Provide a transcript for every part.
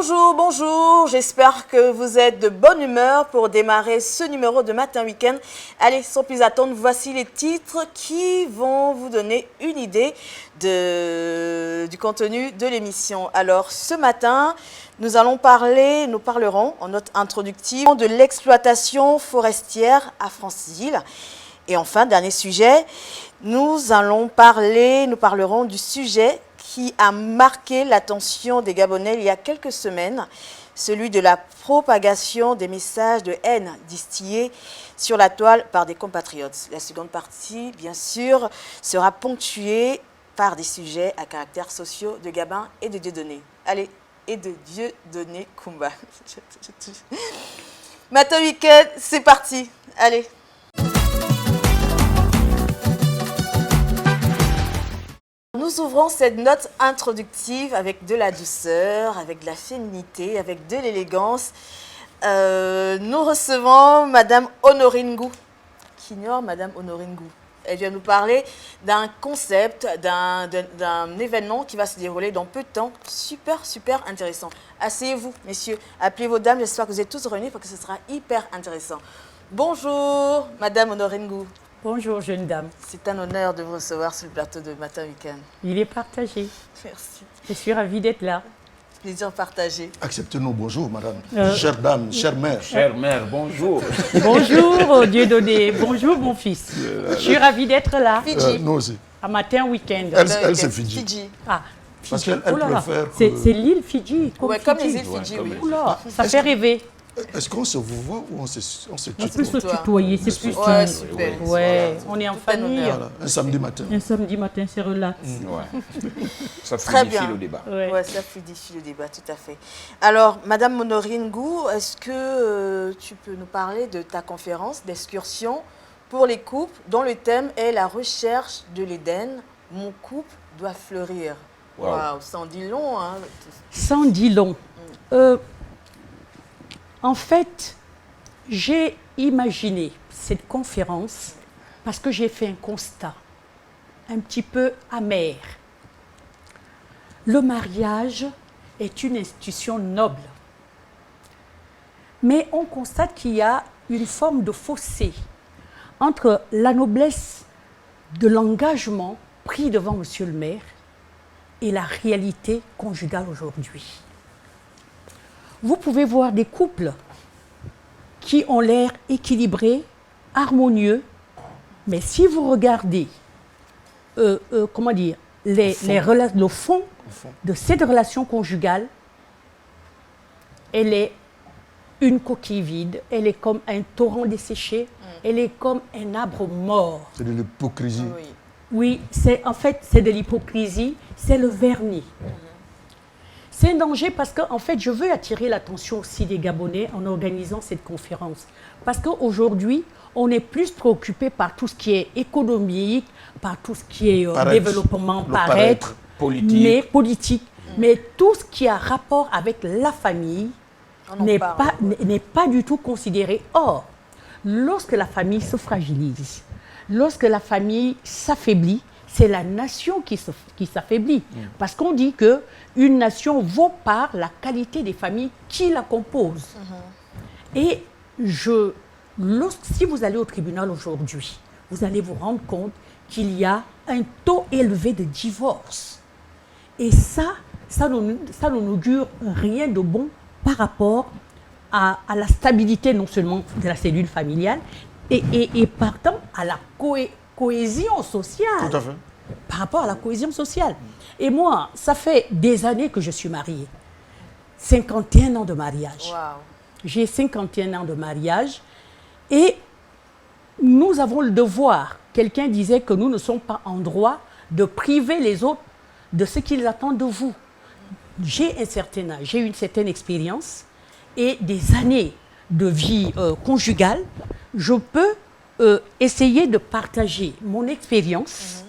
Bonjour, bonjour, j'espère que vous êtes de bonne humeur pour démarrer ce numéro de Matin Week-end. Allez, sans plus attendre, voici les titres qui vont vous donner une idée du contenu de l'émission. Alors, ce matin, nous parlerons en note introductive de l'exploitation forestière à Franceville. Et enfin, dernier sujet, nous parlerons du sujet qui a marqué l'attention des Gabonais il y a quelques semaines, celui de la propagation des messages de haine distillés sur la toile par des compatriotes. La seconde partie, bien sûr, sera ponctuée par des sujets à caractère sociaux de Gabin et de Dieudonné. Allez, et de Dieudonné Kumba. Matin Week-end, c'est parti. Allez. Nous ouvrons cette note introductive avec de la douceur, avec de la féminité, avec de l'élégance. Nous recevons Madame Honorine Ngou. Qui ignore Madame Honorine Ngou? Elle vient nous parler d'un concept, d'un événement qui va se dérouler dans peu de temps. Super, super intéressant. Asseyez-vous, messieurs. Appelez vos dames. J'espère que vous êtes tous réunis parce que ce sera hyper intéressant. Bonjour, Madame Honorine Ngou. Bonjour, jeune dame. C'est un honneur de vous recevoir sur le plateau de Matin Week-end. Il est partagé. Merci. Je suis ravie d'être là. Plaisir partagé. Acceptez-nous, bonjour madame. Chère dame, chère mère. Chère mère, bonjour. Bonjour, Dieudonné. Bonjour, mon fils. Je suis ravie d'être là. Nous aussi. À Matin Week-end. Elle c'est Fidji. Fidji. Ah, Parce Fidji. qu'elle Oh là là. préfère... C'est l'île Fidji. Comme Ouais, comme les Fidji. îles Fidji, oui. Oh là, ça fait rêver. Est-ce qu'on se voit ou on se On tutoie? peut se tutoyer, c'est plus Ouais, simple. super. Ouais, on est en un famille. honneur. Voilà, un samedi matin. Un samedi matin, c'est relax. Ouais. Ça Très fluidifie bien. le débat. Ouais. Ouais, ça fluidifie le débat, tout à fait. Alors, Madame Honorine Ngou, est-ce que tu peux nous parler de ta conférence d'excursion pour les couples dont le thème est la recherche de l'Éden? Mon couple doit fleurir. Wow. Waouh, ça en dit long, hein. Sans dit long. En fait, j'ai imaginé cette conférence parce que j'ai fait un constat un petit peu amer. Le mariage est une institution noble, mais on constate qu'il y a une forme de fossé entre la noblesse de l'engagement pris devant Monsieur le maire et la réalité conjugale aujourd'hui. Vous pouvez voir des couples qui ont l'air équilibrés, harmonieux, mais si vous regardez, le fond de cette relation conjugale, elle est une coquille vide, elle est comme un torrent desséché, elle est comme un arbre mort. C'est de l'hypocrisie. Oui. Oui, c'est de l'hypocrisie, c'est le vernis. C'est un danger parce que, en fait, je veux attirer l'attention aussi des Gabonais en organisant cette conférence. Parce qu'aujourd'hui, on est plus préoccupé par tout ce qui est économique, par tout ce qui est développement, paraître, politique. Mais tout ce qui a rapport avec la famille n'est pas du tout considéré. Or, lorsque la famille se fragilise, lorsque la famille s'affaiblit, c'est la nation qui s'affaiblit. Parce qu'on dit qu'une nation vaut par la qualité des familles qui la composent. Et si vous allez au tribunal aujourd'hui, vous allez vous rendre compte qu'il y a un taux élevé de divorce. Et ça ne nous dure rien de bon par rapport à la stabilité non seulement de la cellule familiale, et partant à la cohésion sociale. Tout à fait. Par rapport à la cohésion sociale. Et moi, ça fait des années que je suis mariée. 51 ans de mariage. Wow. J'ai 51 ans de mariage. Et nous avons le devoir. Quelqu'un disait que nous ne sommes pas en droit de priver les autres de ce qu'ils attendent de vous. J'ai un certain âge, j'ai une certaine expérience et des années de vie conjugale. Je peux essayer de partager mon expérience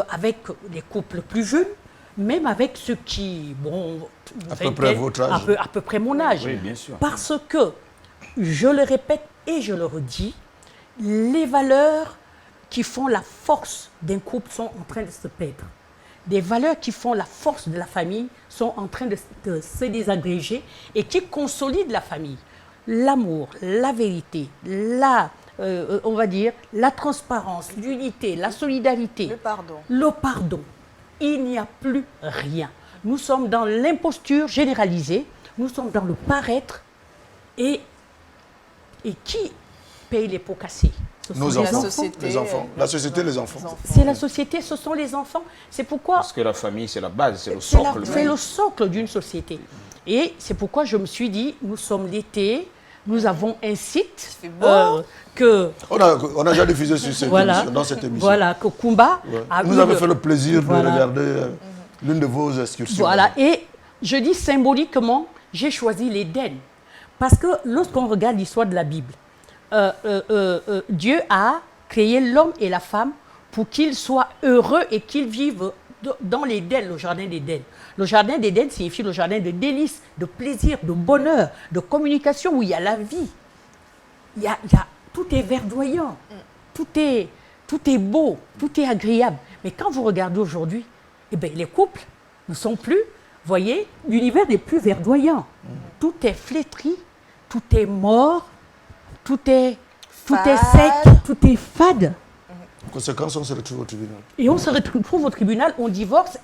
avec des couples plus jeunes, même avec ceux qui, à peu près votre âge. à peu près mon âge. Oui, bien sûr. Parce que, je le répète et je le redis, les valeurs qui font la force d'un couple sont en train de se perdre. des valeurs qui font la force de la famille sont en train de se désagréger et qui consolident la famille. L'amour, la vérité, on va dire, la transparence, l'unité, la solidarité. Le pardon. Le pardon. Il n'y a plus rien. Nous sommes dans l'imposture généralisée, nous sommes dans le paraître et qui paye les pots cassés? Ce sont Nos les enfants, société, les enfants. La société, les enfants. C'est la société, ce sont les enfants. C'est pourquoi Parce que la famille, c'est la base, c'est le c'est socle. c'est le socle d'une société. Et c'est pourquoi je me suis dit, nous sommes l'été, nous avons un site fait beau. que On a déjà diffusé sur cette émission, dans cette émission. Voilà, que Kumba Ouais. a Nous eu avons fait le plaisir voilà. de regarder l'une de vos excursions. Voilà, et je dis symboliquement, j'ai choisi l'Éden. Parce que lorsqu'on regarde l'histoire de la Bible, Dieu a créé l'homme et la femme pour qu'ils soient heureux et qu'ils vivent dans l'Éden, le jardin d'Éden. Le jardin d'Éden signifie le jardin de délices, de plaisir, de bonheur, de communication, où il y a la vie. Tout est verdoyant, tout est beau, tout est agréable. Mais quand vous regardez aujourd'hui, eh bien, les couples ne sont plus, voyez, l'univers n'est plus verdoyant. Tout est flétri, tout est mort, tout est sec, tout est fade. En conséquence, on se retrouve au tribunal. Et on se retrouve au tribunal, on divorce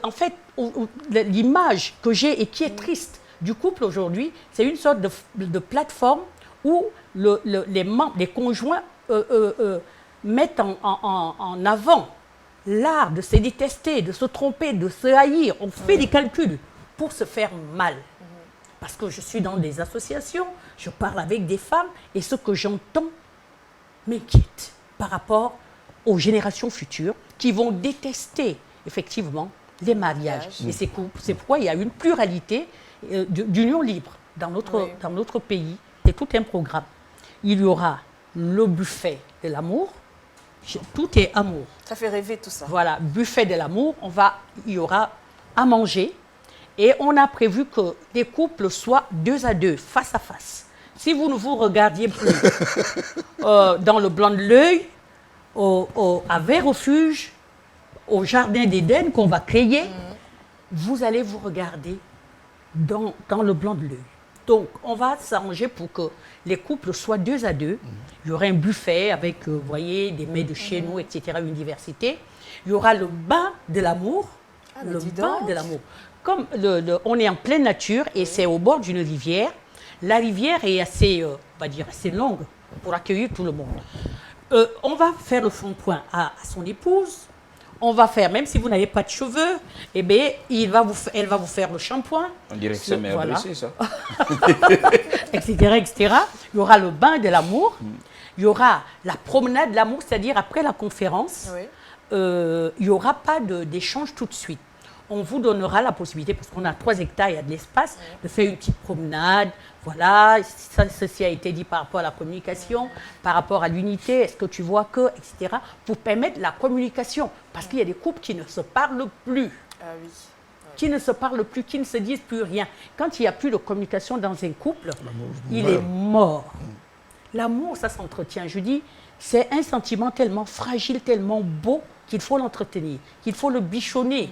en fait, l'image que j'ai et qui est triste du couple aujourd'hui, c'est une sorte de plateforme où les conjoints mettent en avant l'art de se détester, de se tromper, de se haïr. On fait des calculs pour se faire mal. Parce que je suis dans des associations, je parle avec des femmes et ce que j'entends m'inquiète par rapport aux générations futures qui vont détester effectivement les mariages et ces couples. C'est pourquoi il y a une pluralité d'union libre dans notre pays. C'est tout un programme. Il y aura le buffet de l'amour. Tout est amour. Ça fait rêver tout ça. Voilà, buffet de l'amour. Il y aura à manger. Et on a prévu que les couples soient 2 à 2, face à face. Si vous ne vous regardiez plus dans le blanc de l'œil, à Vert Refuge, au jardin d'Éden qu'on va créer, vous allez vous regarder dans le blanc de l'œil. Donc, on va s'arranger pour que les couples soient 2 à 2. Il y aura un buffet avec, vous voyez, des mets de chez nous, etc., une diversité. Il y aura le bain de l'amour. Le bain de l'amour. Comme on est en pleine nature et c'est au bord d'une rivière, la rivière est assez, on va dire, assez longue pour accueillir tout le monde. On va faire le shampoing à son épouse. On va faire, même si vous n'avez pas de cheveux, eh bien, elle va vous faire le shampoing. On dirait que c'est mère blessée, ça. Etc., etc. Il y aura le bain de l'amour. Il y aura la promenade de l'amour, c'est-à-dire après la conférence. Oui. Il n'y aura pas d'échange tout de suite. On vous donnera la possibilité, parce qu'on a 3 hectares, il y a de l'espace, de faire une petite promenade. Voilà, ceci a été dit par rapport à la communication, par rapport à l'unité, est-ce que tu vois que, etc. Pour permettre la communication. Parce qu'il y a des couples qui ne se parlent plus. Ah oui. Qui ne se parlent plus, qui ne se disent plus rien. Quand il n'y a plus de communication dans un couple, il est mort. L'amour, ça s'entretient. Je dis, c'est un sentiment tellement fragile, tellement beau, qu'il faut l'entretenir, qu'il faut le bichonner.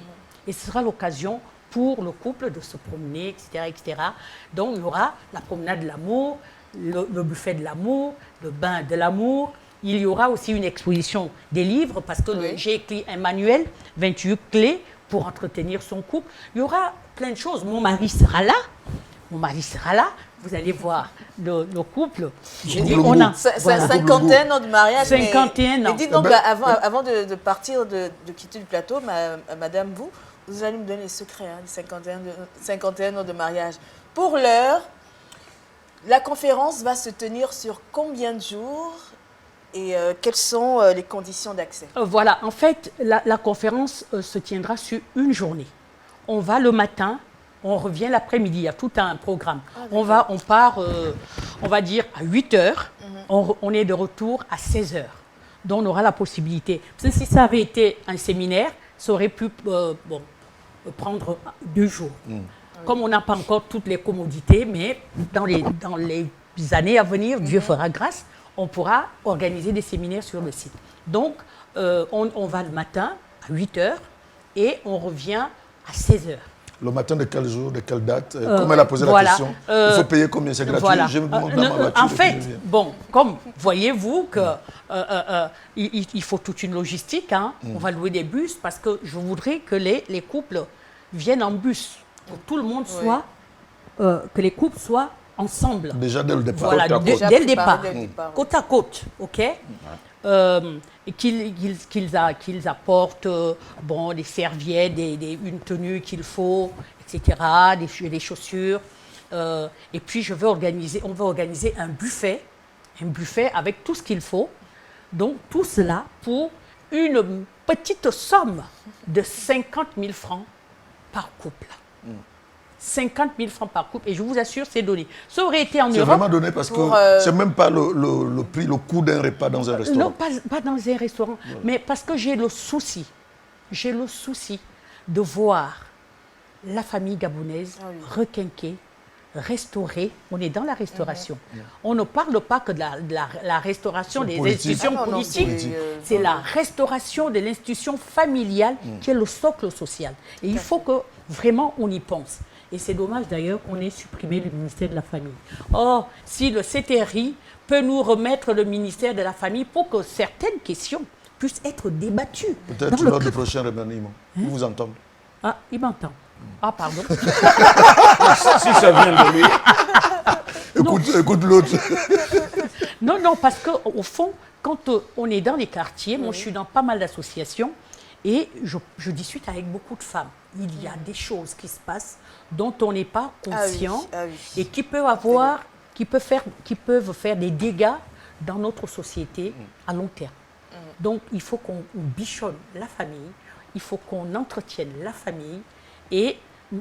Et ce sera l'occasion pour le couple de se promener, etc., etc. Donc, il y aura la promenade de l'amour, le buffet de l'amour, le bain de l'amour. Il y aura aussi une exposition des livres, parce que j'ai écrit un manuel, 28 clés pour entretenir son couple. Il y aura plein de choses. Mon mari sera là. Vous allez voir le couple. Je dis, on a 51 ans de mariage. 51 ans. Et dites donc, avant de partir, de quitter le plateau, madame, vous allez me donner les secrets, des 51 ans de mariage. Pour l'heure, la conférence va se tenir sur combien de jours et quelles sont les conditions d'accès? Voilà, en fait, la conférence se tiendra sur une journée. On va le matin, on revient l'après-midi, il y a tout un programme. On part, on va dire, à 8 heures, on est de retour à 16 heures. Donc, on aura la possibilité. Parce que si ça avait été un séminaire, ça aurait pu prendre 2 jours. Comme on n'a pas encore toutes les commodités, mais dans les années à venir, Dieu fera grâce, on pourra organiser des séminaires sur le site. Donc, on va le matin à à 8 h et on revient à 16 h. Le matin de quel jour, de quelle date comme elle a posé la question, il faut payer combien? C'est gratuit? Voilà. Je me monte dans ma voiture. En fait, bon, comme voyez-vous que il faut toute une logistique, hein. On va louer des bus parce que je voudrais que les couples viennent en bus, que tout le monde soit, que les couples soient ensemble. Déjà dès le départ. Voilà, dès le départ. Côte à côte, ok? Et qu'ils apportent bon, des serviettes, une tenue qu'il faut, etc., des chaussures. Et puis on va organiser un buffet avec tout ce qu'il faut. Donc tout cela pour une petite somme de 50 000 francs par couple. 50 000 francs par couple, et je vous assure, c'est donné. Ça aurait été en Europe. C'est vraiment donné parce que c'est même pas le prix, le coût d'un repas dans un restaurant. Non, pas dans un restaurant, mais parce que j'ai le souci de voir la famille gabonaise requinquer, restaurer. On est dans la restauration. On ne parle pas que de la restauration des institutions politiques, c'est la restauration de l'institution familiale qui est le socle social. Et il faut que vraiment on y pense. Et c'est dommage d'ailleurs qu'on ait supprimé le ministère de la Famille. Or, si le CTRI peut nous remettre le ministère de la Famille pour que certaines questions puissent être débattues. Peut-être lors du prochain remaniement. Il vous entend. Ah, il m'entend. Ah, pardon. Si ça vient de lui. Écoute l'autre. Non, parce qu'au fond, quand on est dans les quartiers, moi je suis dans pas mal d'associations, et je discute avec beaucoup de femmes. Il y a des choses qui se passent dont on n'est pas conscient et qui peuvent faire des dégâts dans notre société à long terme. Donc il faut qu'on bichonne la famille, il faut qu'on entretienne la famille, et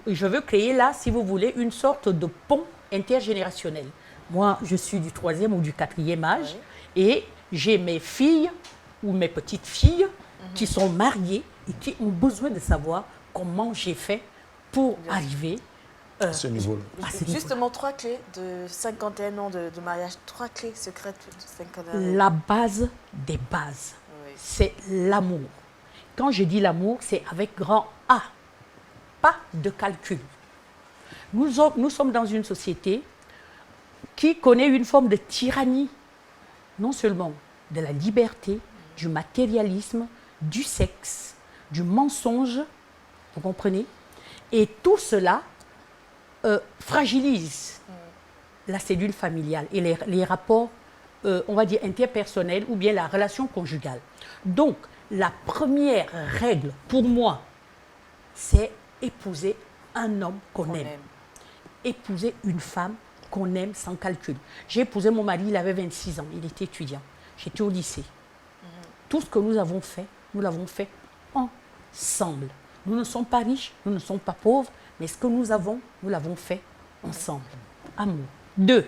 je veux créer là, si vous voulez, une sorte de pont intergénérationnel. Moi, je suis du 3e ou du 4e âge, et j'ai mes filles ou mes petites filles qui sont mariées et qui ont besoin de savoir comment j'ai fait pour arriver à ce niveau-là. Justement, 3 clés de 51 ans de mariage, 3 clés secrètes de 51 ans. La base des bases, c'est l'amour. Quand je dis l'amour, c'est avec grand A, pas de calcul. Nous sommes dans une société qui connaît une forme de tyrannie, non seulement de la liberté, du matérialisme, du sexe, du mensonge, vous comprenez? Et tout cela fragilise la cellule familiale et les rapports, on va dire, interpersonnels ou bien la relation conjugale. Donc, la première règle pour moi, c'est épouser un homme qu'on aime. Épouser une femme qu'on aime sans calcul. J'ai épousé mon mari, il avait 26 ans, il était étudiant. J'étais au lycée. Tout ce que nous avons fait, nous l'avons fait ensemble. Nous ne sommes pas riches, nous ne sommes pas pauvres, mais ce que nous avons, nous l'avons fait ensemble. Amour. 2,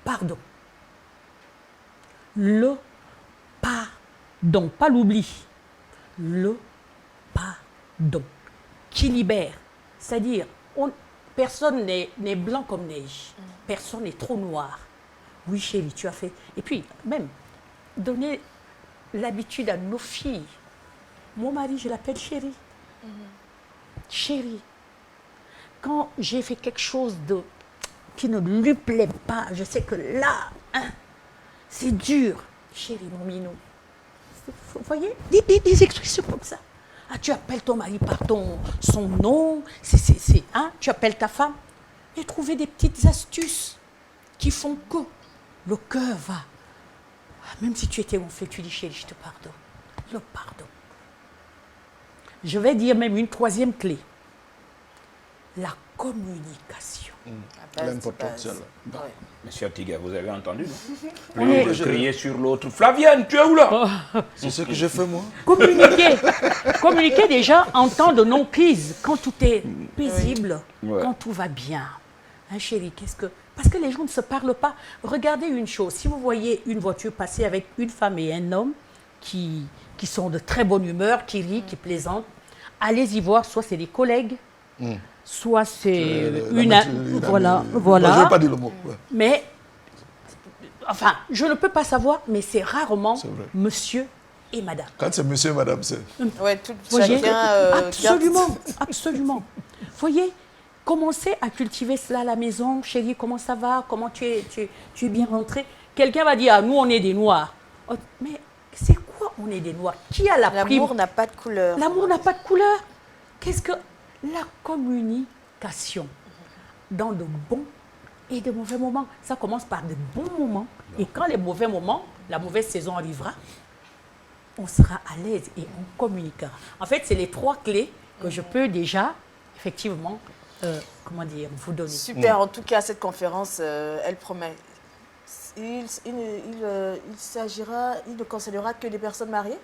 pardon. Le pardon, pas l'oubli. Le pardon qui libère. C'est-à-dire, personne n'est blanc comme neige. Personne n'est trop noir. Oui, chérie, tu as fait. Et puis, même, donner l'habitude à nos filles. Mon mari, je l'appelle chérie. Chérie. Quand j'ai fait quelque chose qui ne lui plaît pas, je sais que là, c'est dur. Chérie, mon minou. Vous voyez, des expressions comme ça. Ah, tu appelles ton mari par son nom, tu appelles ta femme. Et trouver des petites astuces qui font que le cœur va. Même si tu étais gonflé, tu dis chérie, je te pardonne. Le pardon. Je vais dire même une 3e clé. La communication. L'important, c'est là. Bon. Monsieur Tiga, vous avez entendu, non? Plus de crier sur l'autre. Flavienne, tu es où là? C'est ce que j'ai fait, moi. Communiquer. Communiquer déjà en temps de non-crise, quand tout est paisible, quand tout va bien. Hein, chérie, parce que les gens ne se parlent pas. Regardez une chose, si vous voyez une voiture passer avec une femme et un homme qui sont de très bonne humeur, qui rient, qui plaisantent, allez-y voir, soit c'est des collègues, soit c'est voilà. Je ne vais pas dire le mot. Mais, enfin, je ne peux pas savoir, mais c'est rarement monsieur et madame. Quand c'est monsieur et madame, c'est... Ouais, tout, Voyez, chacun absolument, garde- absolument. Voyez, commencez à cultiver cela à la maison. Chérie, comment ça va? Comment tu es bien rentré? Quelqu'un va dire, ah, nous, on est des Noirs. Oh, mais c'est quoi, on est des Noirs? Qui a la prime? L'amour n'a pas de couleur. L'amour n'a pas de couleur. Qu'est-ce que la communication dans de bons et de mauvais moments? Ça commence par de bons moments. Et quand les mauvais moments, la mauvaise saison arrivera, on sera à l'aise et on communiquera. En fait, c'est les 3 clés que je peux déjà, effectivement, comment dire, vous donner. Super, en tout cas, cette conférence, elle promet. Il ne concernera que des personnes mariées?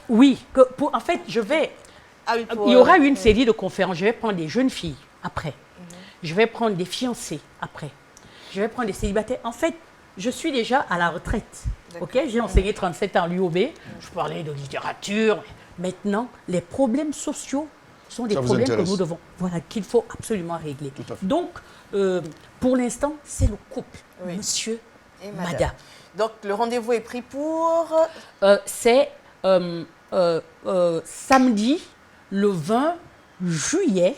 Oui, en fait, il y aura une série de conférences. Je vais prendre des jeunes filles après. Je vais prendre des fiancés après. Je vais prendre des célibataires. En fait, je suis déjà à la retraite. Okay? J'ai enseigné 37 ans à l'UOB. Je parlais de littérature. Maintenant, les problèmes sociaux sont des problèmes que nous devons, qu'il faut absolument régler. Donc, pour l'instant, c'est le couple, monsieur et madame. Donc, le rendez-vous est pris pour... c'est samedi, le 20 juillet.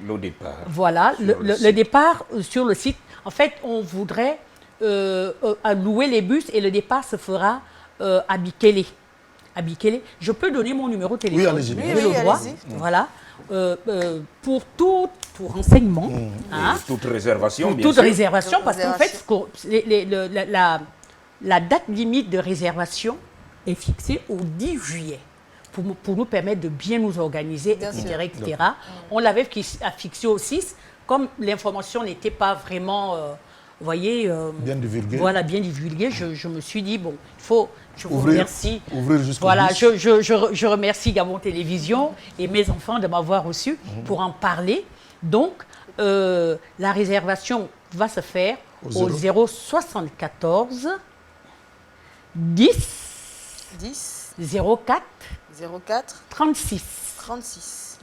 Le départ. Voilà, le départ sur le site. En fait, on voudrait louer les bus et le départ se fera à Bikele. Je peux donner mon numéro de téléphone. Oui, allez-y. J'ai le droit. Voilà. Pour tout renseignement. Hein? Toute réservation, bien toute sûr. Réservation, parce qu'en fait, la date limite de réservation est fixée au 10 juillet. Pour nous permettre de bien nous organiser, etc. On l'avait fixé au 6. Comme l'information n'était pas vraiment, vous voyez... bien divulguée. Voilà, bien divulguée. Je me suis dit, bon, je vous remercie. Ouvrir jusqu'au voilà, 10. je remercie Gabon Télévision et mes enfants de m'avoir reçu pour en parler. Donc, la réservation va se faire au 074 10 04 36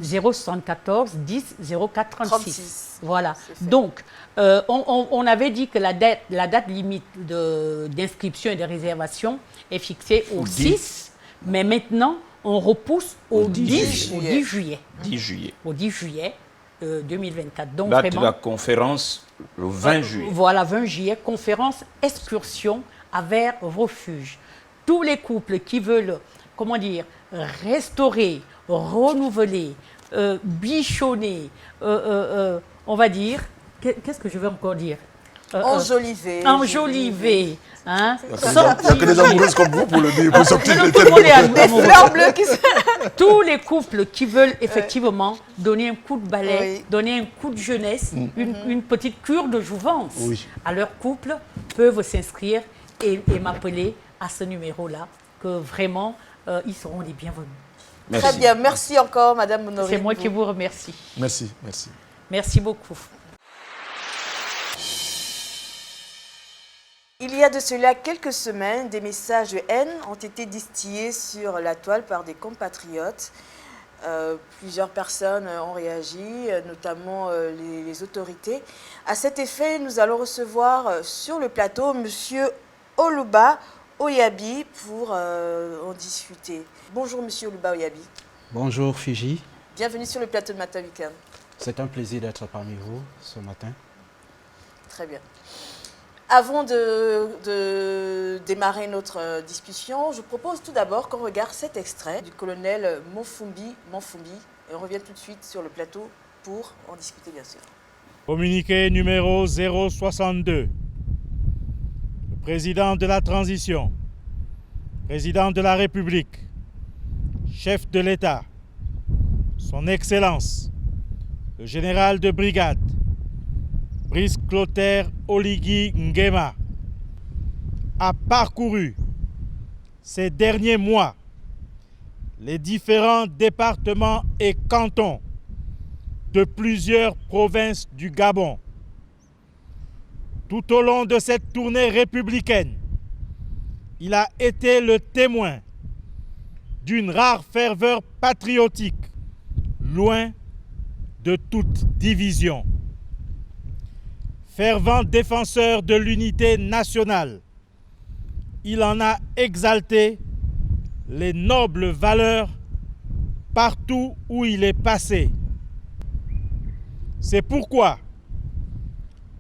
074 10 04 36. Voilà. Donc, on avait dit que la date limite d'inscription et de réservation est fixée au 6, mais maintenant, on repousse au 10 juillet. 10 juillet. Au 10 juillet 2024. Donc, date vraiment, de la conférence, le 20 juillet. Voilà, 20 juillet, conférence excursion à Vers Refuge. Tous les couples qui veulent, comment dire, restaurer, renouveler, bichonner, on va dire, qu'est-ce que je vais encore dire? Enjoliver. Enjoliver. Hein? Il n'y a que des amoureuses comme vous pour le dire. Pour sortir Non, de tout le monde est amoureux. Fleurs bleues qui Tous les couples qui veulent effectivement donner un coup de balai, donner un coup de jeunesse, une petite cure de jouvence à leur couple, peuvent s'inscrire et m'appeler à ce numéro-là, que vraiment, ils seront les bienvenus. Merci. Très bien, merci encore, Madame Honorine. C'est moi qui vous remercie. Merci. Merci beaucoup. Il y a de cela quelques semaines, des messages de haine ont été distillés sur la toile par des compatriotes. Plusieurs personnes ont réagi, notamment les autorités. À cet effet, nous allons recevoir sur le plateau M. Oluba Oyabi pour en discuter. Bonjour M. Oluba Oyabi. Bonjour Fiji. Bienvenue sur le plateau de Matin Weekend. C'est un plaisir d'être parmi vous ce matin. Très bien. Avant de démarrer notre discussion, je propose tout d'abord qu'on regarde cet extrait du colonel Mofumbi. Et on revient tout de suite sur le plateau pour en discuter, bien sûr. Communiqué numéro 062. Le président de la transition, président de la République, chef de l'État, son Excellence, le général de brigade, Brice Clotaire Oligui Nguema, a parcouru ces derniers mois les différents départements et cantons de plusieurs provinces du Gabon. Tout au long de cette tournée républicaine, il a été le témoin d'une rare ferveur patriotique, loin de toute division. Fervent défenseur de l'unité nationale, il en a exalté les nobles valeurs partout où il est passé. C'est pourquoi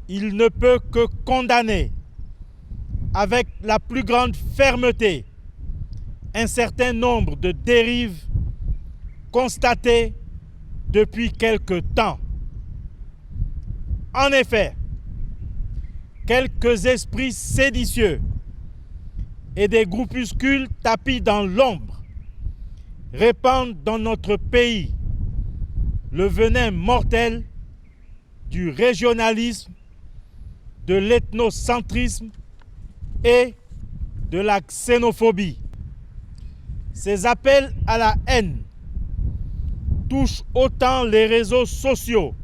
il ne peut que condamner avec la plus grande fermeté un certain nombre de dérives constatées depuis quelque temps. En effet, quelques esprits séditieux et des groupuscules tapis dans l'ombre répandent dans notre pays le venin mortel du régionalisme, de l'ethnocentrisme et de la xénophobie. Ces appels à la haine touchent autant les réseaux sociaux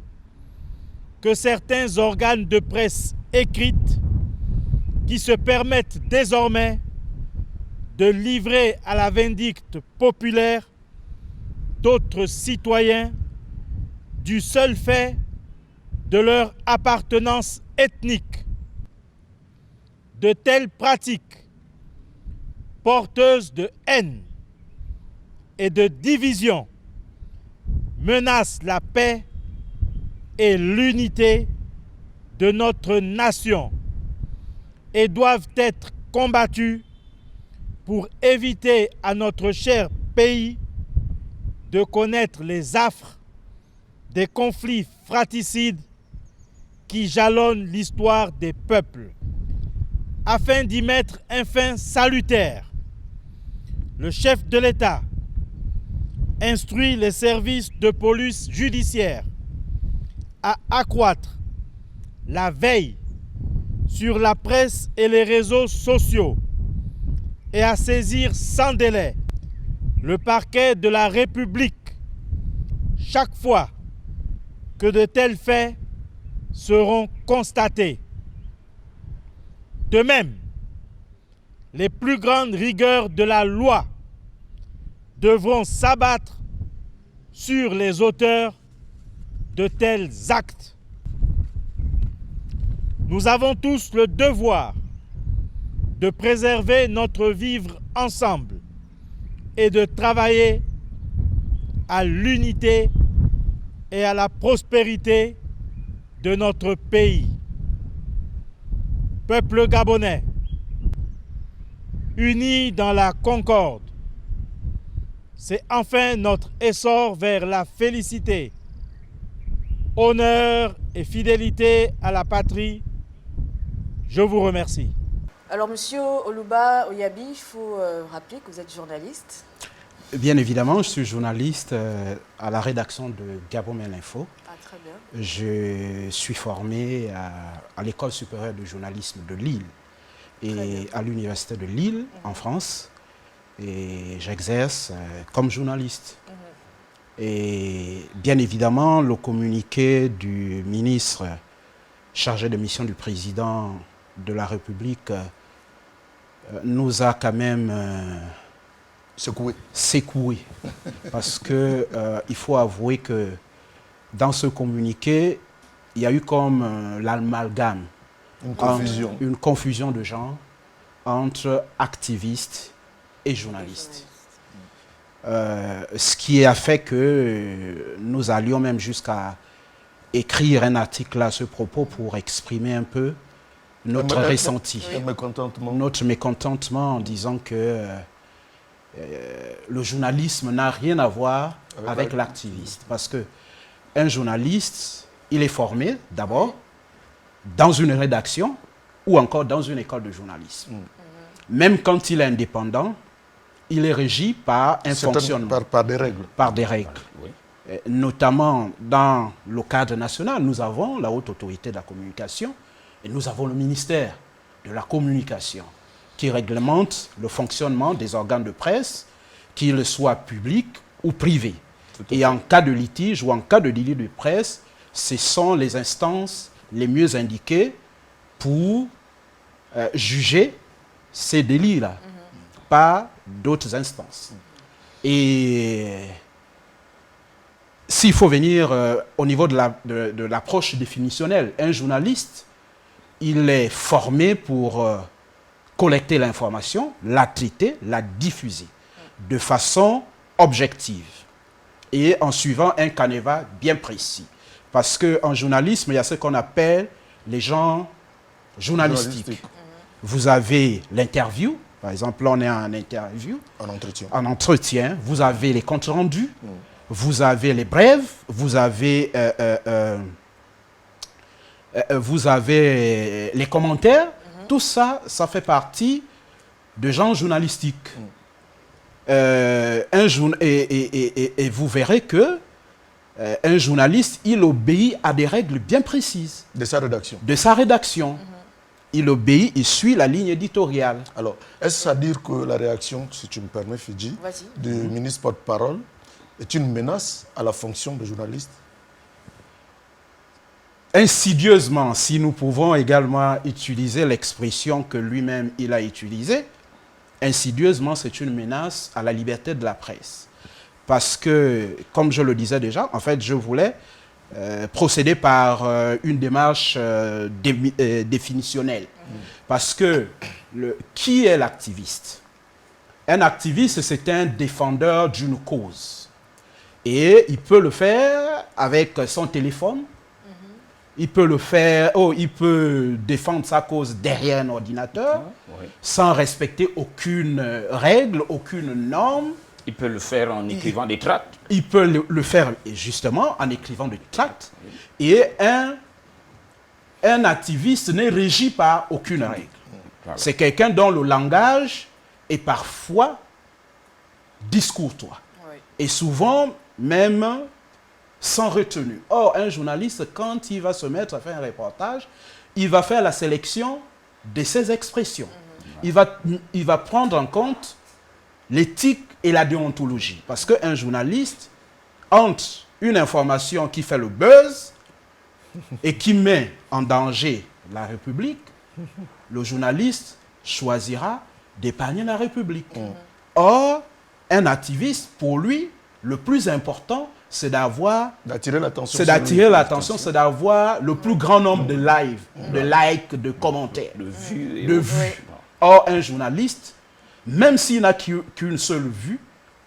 que certains organes de presse écrite qui se permettent désormais de livrer à la vindicte populaire d'autres citoyens du seul fait de leur appartenance ethnique. De telles pratiques porteuses de haine et de division menacent la paix et l'unité de notre nation et doivent être combattues pour éviter à notre cher pays de connaître les affres des conflits fratricides qui jalonnent l'histoire des peuples. Afin d'y mettre un fin salutaire, le chef de l'État instruit les services de police judiciaire à accroître la veille sur la presse et les réseaux sociaux et à saisir sans délai le parquet de la République chaque fois que de tels faits seront constatés. De même, les plus grandes rigueurs de la loi devront s'abattre sur les auteurs de tels actes. Nous avons tous le devoir de préserver notre vivre ensemble et de travailler à l'unité et à la prospérité de notre pays. Peuple gabonais, unis dans la concorde, c'est enfin notre essor vers la félicité, honneur et fidélité à la patrie. Je vous remercie. Alors, Monsieur Oluba Oyabi, il faut rappeler que vous êtes journaliste. Bien évidemment, je suis journaliste à la rédaction de Gabon Mail Info. Ah, très bien. Je suis formé à l'École supérieure de journalisme de Lille et à l'Université de Lille, en France. Et j'exerce comme journaliste. Et bien évidemment, le communiqué du ministre chargé de mission du président de la République nous a quand même secoué. Parce qu'il faut avouer que dans ce communiqué, il y a eu comme l'amalgame, une confusion de genre entre activistes et journalistes. Ce qui a fait que nous allions même jusqu'à écrire un article à ce propos pour exprimer un peu notre ressenti, notre mécontentement en disant que le journalisme n'a rien à voir avec l'activiste. Parce qu'un journaliste, il est formé d'abord dans une rédaction ou encore dans une école de journalisme. Même quand il est indépendant, il est régi par un fonctionnement. Par des règles. Par des règles. Oui. Notamment dans le cadre national, nous avons la Haute Autorité de la Communication et nous avons le ministère de la Communication qui réglemente le fonctionnement des organes de presse, qu'ils soient publics ou privés. Et en cas de litige ou en cas de délit de presse, ce sont les instances les mieux indiquées pour juger ces délits-là, pas d'autres instances. Et s'il faut venir au niveau de l'approche définitionnelle, un journaliste, il est formé pour collecter l'information, la traiter, la diffuser. de façon objective et en suivant un canevas bien précis. Parce qu'en journalisme, il y a ce qu'on appelle les genres journalistiques. Vous avez l'interview, par exemple, là on est en interview, en entretien. Vous avez les comptes rendus, vous avez les brèves, vous avez les commentaires. Tout ça, ça fait partie de genres journalistiques. Et vous verrez que un journaliste, il obéit à des règles bien précises. De sa rédaction. De sa rédaction. Il obéit, il suit la ligne éditoriale. Alors, est-ce à dire que la réaction, si tu me permets, Fidji, du ministre porte-parole est une menace à la fonction de journaliste? Insidieusement, si nous pouvons également utiliser l'expression que lui-même il a utilisée, insidieusement, c'est une menace à la liberté de la presse. Parce que, comme je le disais déjà, en fait, je voulais procéder par une démarche définitionnelle. Parce que, qui est l'activiste? Un activiste, c'est un défendeur d'une cause. Et il peut le faire avec son téléphone. Il peut le faire, il peut défendre sa cause derrière un ordinateur, sans respecter aucune règle, aucune norme. Il peut le faire en écrivant des tracts. Il peut le faire justement en écrivant des tracts. Et un activiste n'est régi par aucune règle. C'est quelqu'un dont le langage est parfois discourtois. Et souvent, même sans retenue. Or, un journaliste, quand il va se mettre à faire un reportage, il va faire la sélection de ses expressions. Il va prendre en compte l'éthique et la déontologie. Parce qu'un journaliste, entre une information qui fait le buzz et qui met en danger la République, le journaliste choisira d'épargner la République. Or, un activiste, pour lui, le plus important, c'est d'attirer l'attention, c'est d'avoir le plus grand nombre de likes, de commentaires, de vues. Or, un journaliste, même s'il n'a qu'une seule vue,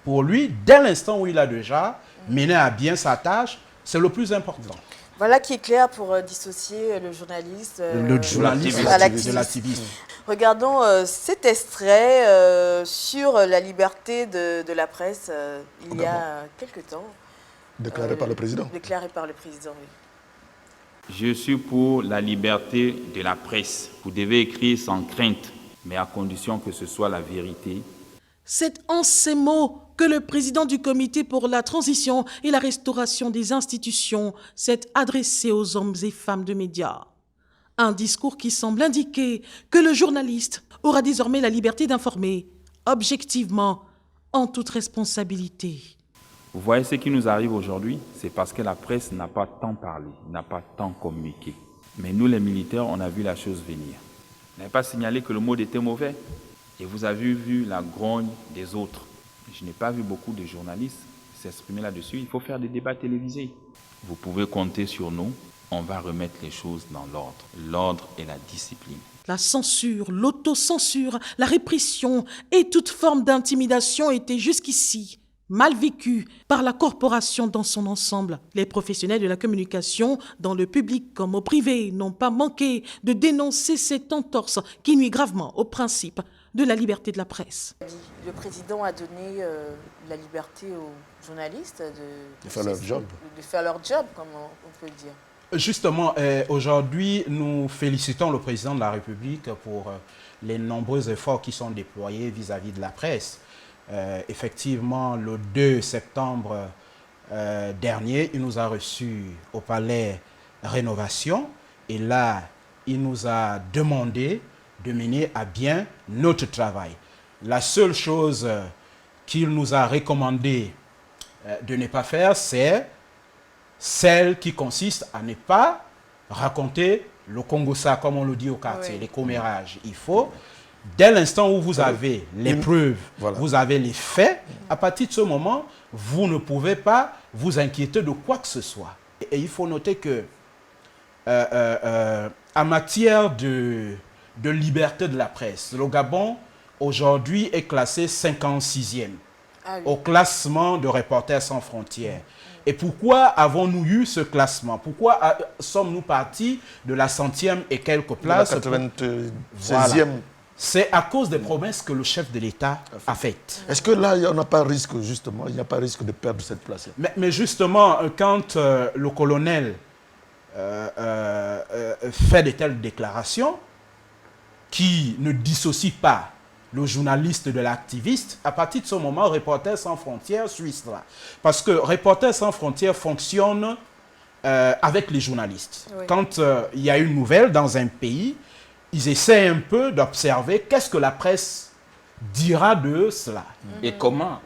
pour lui, dès l'instant où il a déjà mené à bien sa tâche, c'est le plus important. Voilà qui est clair pour dissocier le journaliste de l'activiste. Regardons cet extrait sur la liberté de la presse il y a quelque temps. Déclaré par le président. Déclaré par le président, oui. Je suis pour la liberté de la presse. Vous devez écrire sans crainte, mais à condition que ce soit la vérité. C'est en ces mots que le président du comité pour la transition et la restauration des institutions s'est adressé aux hommes et femmes de médias. Un discours qui semble indiquer que le journaliste aura désormais la liberté d'informer, objectivement, en toute responsabilité. Vous voyez ce qui nous arrive aujourd'hui, c'est parce que la presse n'a pas tant parlé, n'a pas tant communiqué. Mais nous, les militaires, on a vu la chose venir. On n'avait pas signalé que le mot était mauvais. Et vous avez vu la grogne des autres. Je n'ai pas vu beaucoup de journalistes s'exprimer là-dessus. Il faut faire des débats télévisés. Vous pouvez compter sur nous. On va remettre les choses dans l'ordre. L'ordre et la discipline. La censure, l'autocensure, la répression et toute forme d'intimidation étaient jusqu'ici mal vécues par la corporation dans son ensemble. Les professionnels de la communication, dans le public comme au privé, n'ont pas manqué de dénoncer cette entorse qui nuit gravement au principe de la liberté de la presse. Le président a donné la liberté aux journalistes de faire leur job. De faire leur job, comme on peut dire. Justement, aujourd'hui, nous félicitons le président de la République pour les nombreux efforts qui sont déployés vis-à-vis de la presse. Effectivement, le 2 septembre dernier, il nous a reçus au Palais Rénovation et là, il nous a demandé de mener à bien notre travail. La seule chose qu'il nous a recommandé de ne pas faire, c'est celle qui consiste à ne pas raconter le Congo-ça, comme on le dit au quartier, les commérages. Il faut, dès l'instant où vous avez les preuves, vous avez les faits, à partir de ce moment, vous ne pouvez pas vous inquiéter de quoi que ce soit. Et il faut noter que, en matière de liberté de la presse, le Gabon, aujourd'hui, est classé 56e au classement de Reporters sans frontières. Et pourquoi avons-nous eu ce classement? Pourquoi sommes-nous partis de la 100e et quelques places? De la 96e. Voilà. C'est à cause des promesses que le chef de l'État a faites. Est-ce que là, il n'y a pas risque, justement, il n'y a pas risque de perdre cette place? Mais justement, quand le colonel fait de telles déclarations qui ne dissocient pas le journaliste de l'activiste, à partir de ce moment, Reporters sans frontières suit cela. Parce que Reporters sans frontières fonctionne avec les journalistes. Oui. Quand il y a une nouvelle dans un pays, ils essaient un peu d'observer qu'est-ce que la presse dira de cela. Et comment,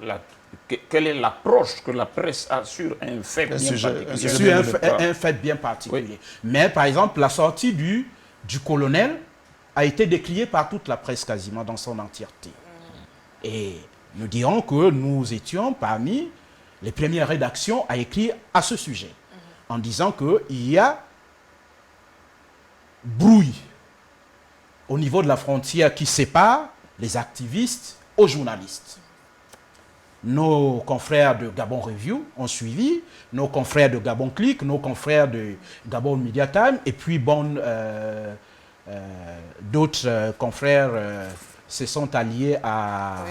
quelle est l'approche que la presse a sur un fait bien particulier. Sur un fait bien particulier. Oui. Mais par exemple, la sortie du colonel a été décriée par toute la presse quasiment dans son entièreté. Et nous dirons que nous étions parmi les premières rédactions à écrire à ce sujet, en disant qu'il y a brouille au niveau de la frontière qui sépare les activistes aux journalistes. Nos confrères de Gabon Review ont suivi, nos confrères de Gabon Click, nos confrères de Gabon Media Time, et puis d'autres confrères se sont alliés à...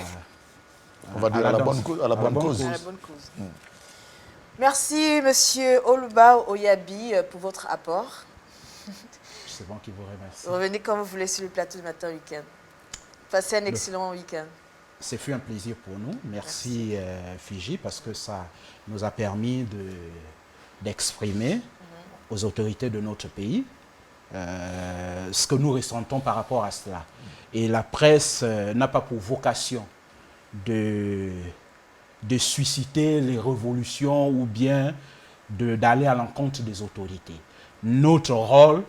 On va dire à la bonne cause. Merci, monsieur Oluba Oyabi, pour votre apport. C'est bon qui vous remercie. Revenez quand vous voulez sur le plateau du Matin Week-end. Passez un excellent week-end. Ce fut un plaisir pour nous. Merci. Fiji, parce que ça nous a permis d'exprimer aux autorités de notre pays ce que nous ressentons par rapport à cela. Et la presse n'a pas pour vocation de susciter les révolutions ou bien d'aller à l'encontre des autorités. Notre rôle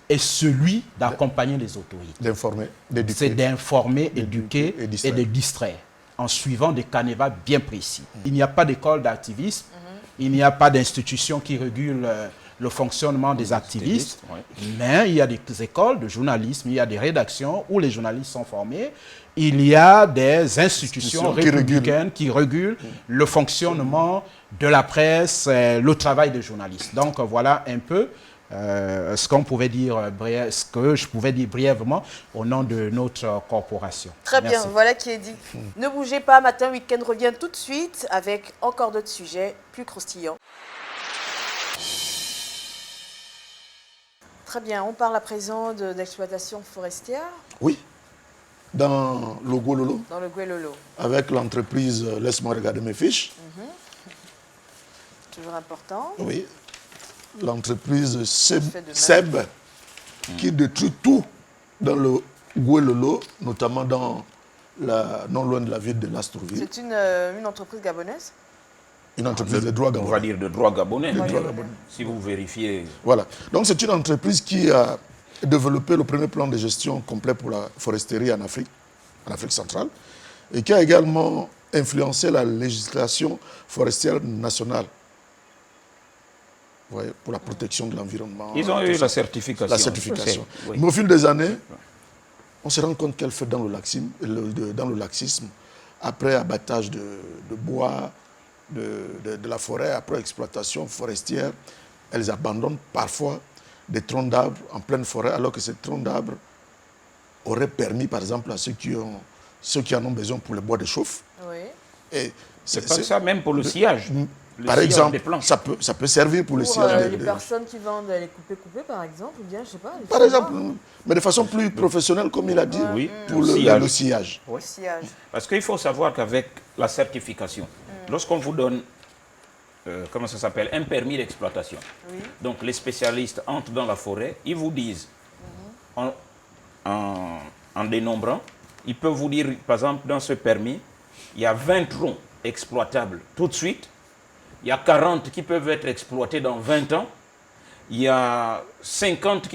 est celui d'accompagner les autorités. D'informer, d'éduquer. C'est d'informer, éduquer et de distraire en suivant des canevas bien précis. Il n'y a pas d'école d'activisme, il n'y a pas d'institution qui régule le fonctionnement des activistes, mais il y a des écoles de journalisme, il y a des rédactions où les journalistes sont formés, il y a des institutions républicaines qui régulent le fonctionnement de la presse, le travail des journalistes. Donc voilà un peu ce que je pouvais dire brièvement au nom de notre corporation. Très bien, voilà qui est dit. Ne bougez pas, Matin Week-end revient tout de suite avec encore d'autres sujets plus croustillants. Très bien, on parle à présent d'exploitation forestière. Oui, dans le Gouelolo. Dans le Gouelolo. Avec l'entreprise Laisse-moi regarder mes fiches. Toujours important. Oui. L'entreprise Seb, qui détruit tout dans le Gouelolo, notamment non loin de la ville de Lastrouville. C'est une entreprise gabonaise? Une entreprise de droit gabonais. On va dire de droit gabonais. Si vous vérifiez. Voilà. Donc c'est une entreprise qui a développé le premier plan de gestion complet pour la foresterie en Afrique centrale, et qui a également influencé la législation forestière nationale. Pour la protection de l'environnement. Ils ont eu la certification. La certification. Oui. Mais au fil des années, on se rend compte qu'elle fait dans le laxisme, après abattage de bois, de la forêt, après exploitation forestière, elles abandonnent parfois des troncs d'arbres en pleine forêt, alors que ces troncs d'arbres auraient permis, par exemple, à ceux qui en ont besoin pour le bois de chauffe. Oui. Et c'est pas ça même pour le sillage. Par exemple, ça peut servir pour le sillage. Les personnes qui vendent les couper, par exemple, ou bien, je sais pas. Par exemple, mais de façon plus professionnelle, comme il a dit, pour le sillage. Oui. Parce qu'il faut savoir qu'avec la certification, lorsqu'on vous donne, comment ça s'appelle, un permis d'exploitation, donc les spécialistes entrent dans la forêt, ils vous disent, en dénombrant, ils peuvent vous dire, par exemple, dans ce permis, il y a 20 troncs exploitables tout de suite. Il y a 40 qui peuvent être exploités dans 20 ans. Il y a 50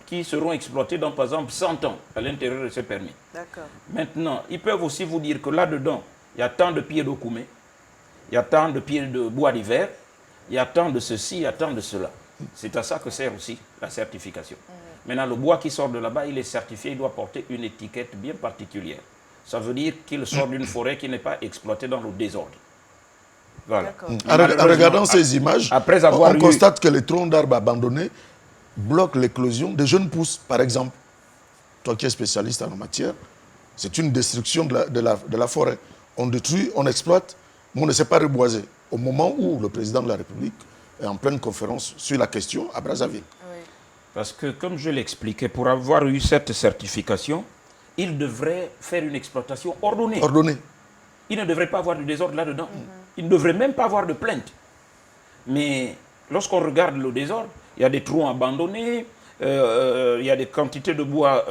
qui seront exploités dans, par exemple, 100 ans à l'intérieur de ce permis. D'accord. Maintenant, ils peuvent aussi vous dire que là-dedans, il y a tant de pieds d'okoumé, il y a tant de pieds de bois d'hiver, il y a tant de ceci, il y a tant de cela. C'est à ça que sert aussi la certification. Maintenant, le bois qui sort de là-bas, il est certifié, il doit porter une étiquette bien particulière. ça veut dire qu'il sort d'une forêt qui n'est pas exploitée dans le désordre. Voilà. En regardant ces images, après avoir on constate que les troncs d'arbres abandonnés bloquent l'éclosion des jeunes pousses, par exemple. Toi qui es spécialiste en la matière, c'est une destruction de la forêt. On détruit, on exploite, mais on ne sait pas reboiser. Au moment où le président de la République est en pleine conférence sur la question à Brazzaville. Oui. Parce que, comme je l'expliquais, pour avoir eu cette certification, il devrait faire une exploitation ordonnée. Ordonnée. Il ne devrait pas avoir de désordre là-dedans. Il ne devrait même pas avoir de plainte. Mais lorsqu'on regarde le désordre, il y a des troncs abandonnés, il y a des quantités de bois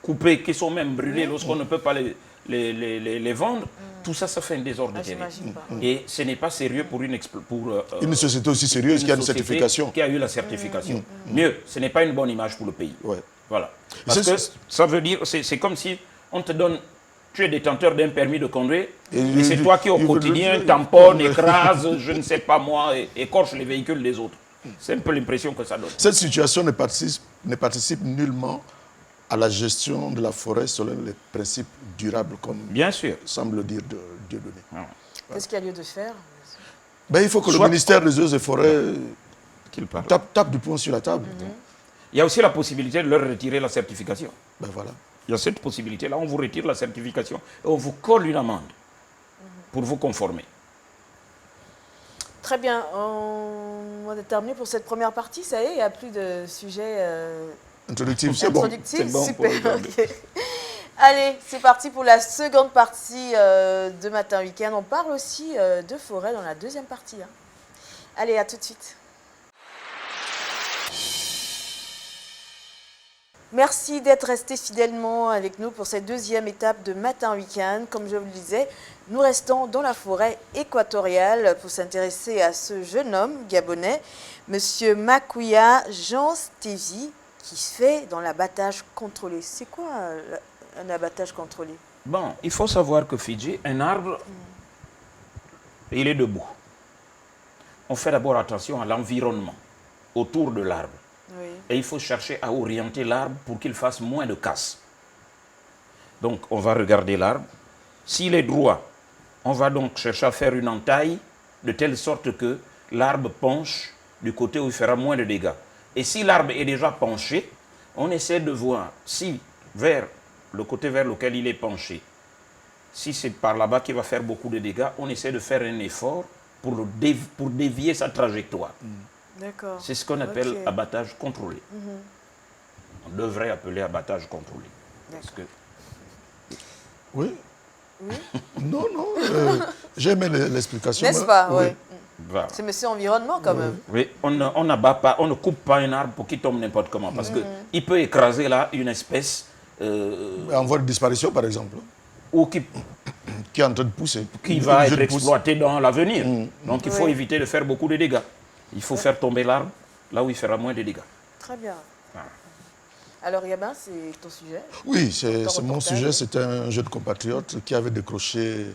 coupés qui sont même brûlés lorsqu'on ne peut pas les vendre. Tout ça, ça fait un désordre terrible. Et ce n'est pas sérieux pour une société aussi sérieuse qui a une certification. Qui a eu la certification. Mieux, ce n'est pas une bonne image pour le pays. Ouais. Voilà. Parce que ça veut dire, c'est comme si on te donne, tu es détenteur d'un permis de conduire, et c'est toi qui au quotidien tamponne, écrase, je ne sais pas moi, écorche les véhicules des autres. C'est un peu l'impression que ça donne. Cette situation ne participe nullement à la gestion de la forêt selon les principes durables, comme bien sûr semble dire Dieudonné. Qu'est-ce qu'il y a lieu de faire? Il faut que le ministère des Eaux et Forêts tape du poing sur la table. Il y a aussi la possibilité de leur retirer la certification. Voilà. Il y a cette possibilité-là, on vous retire la certification et on vous colle une amende pour vous conformer. Très bien, on a terminé pour cette première partie, ça y est, il n'y a plus de sujet introductif, c'est bon. Super, ok. Allez, c'est parti pour la seconde partie de Matin Week-end. On parle aussi de forêt dans la deuxième partie. Allez, à tout de suite. Merci d'être resté fidèlement avec nous pour cette deuxième étape de Matin Week-end. Comme je vous le disais, nous restons dans la forêt équatoriale pour s'intéresser à ce jeune homme gabonais, Monsieur Makouya Jean Stévi, qui se fait dans l'abattage contrôlé. C'est quoi un abattage contrôlé? Bon, il faut savoir que Fidji, un arbre, il est debout. On fait d'abord attention à l'environnement autour de l'arbre. Oui. Et il faut chercher à orienter l'arbre pour qu'il fasse moins de casse. Donc, on va regarder l'arbre. S'il est droit, on va donc chercher à faire une entaille de telle sorte que l'arbre penche du côté où il fera moins de dégâts. Et si l'arbre est déjà penché, on essaie de voir si vers le côté vers lequel il est penché, si c'est par là-bas qu'il va faire beaucoup de dégâts, on essaie de faire un effort pour dévier sa trajectoire. D'accord. C'est ce qu'on appelle abattage contrôlé. On devrait appeler abattage contrôlé. Parce que... Oui. Non, j'ai aimé l'explication. N'est-ce pas? Oui. Voilà. C'est monsieur environnement quand même. Oui, on n'abat pas, on ne coupe pas un arbre pour qu'il tombe n'importe comment. Parce qu'il peut écraser là une espèce... en voie de disparition, par exemple. Ou qui est en train de pousser. Qui va être exploité dans l'avenir. Donc il faut éviter de faire beaucoup de dégâts. Il faut faire tomber l'arbre là où il fera moins de dégâts. Très bien. Alors Yabin, c'est ton sujet? Oui, c'est mon sujet. C'est un jeune compatriote qui avait décroché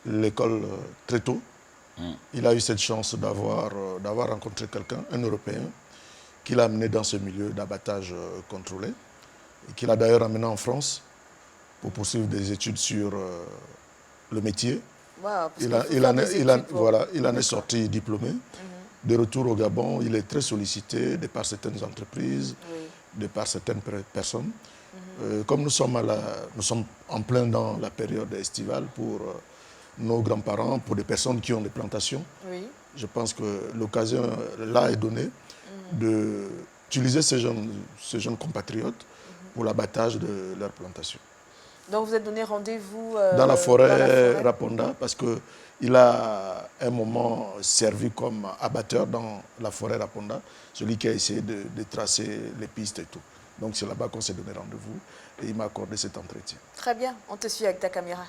l'école très tôt. Il a eu cette chance d'avoir rencontré quelqu'un, un Européen, qui l'a amené dans ce milieu d'abattage contrôlé, et qu'il a d'ailleurs amené en France pour poursuivre des études sur le métier. Wow, il en est sorti diplômé. De retour au Gabon, il est très sollicité de par certaines entreprises, de par certaines personnes. Comme nous sommes en plein dans la période estivale pour nos grands-parents, pour des personnes qui ont des plantations, je pense que l'occasion là est donnée d'utiliser ces jeunes compatriotes pour l'abattage de leurs plantations. Donc vous êtes donné rendez-vous dans la forêt Raponda, parce qu'il a un moment servi comme abatteur dans la forêt Raponda, celui qui a essayé de tracer les pistes et tout. Donc c'est là-bas qu'on s'est donné rendez-vous et il m'a accordé cet entretien. Très bien, on te suit avec ta caméra.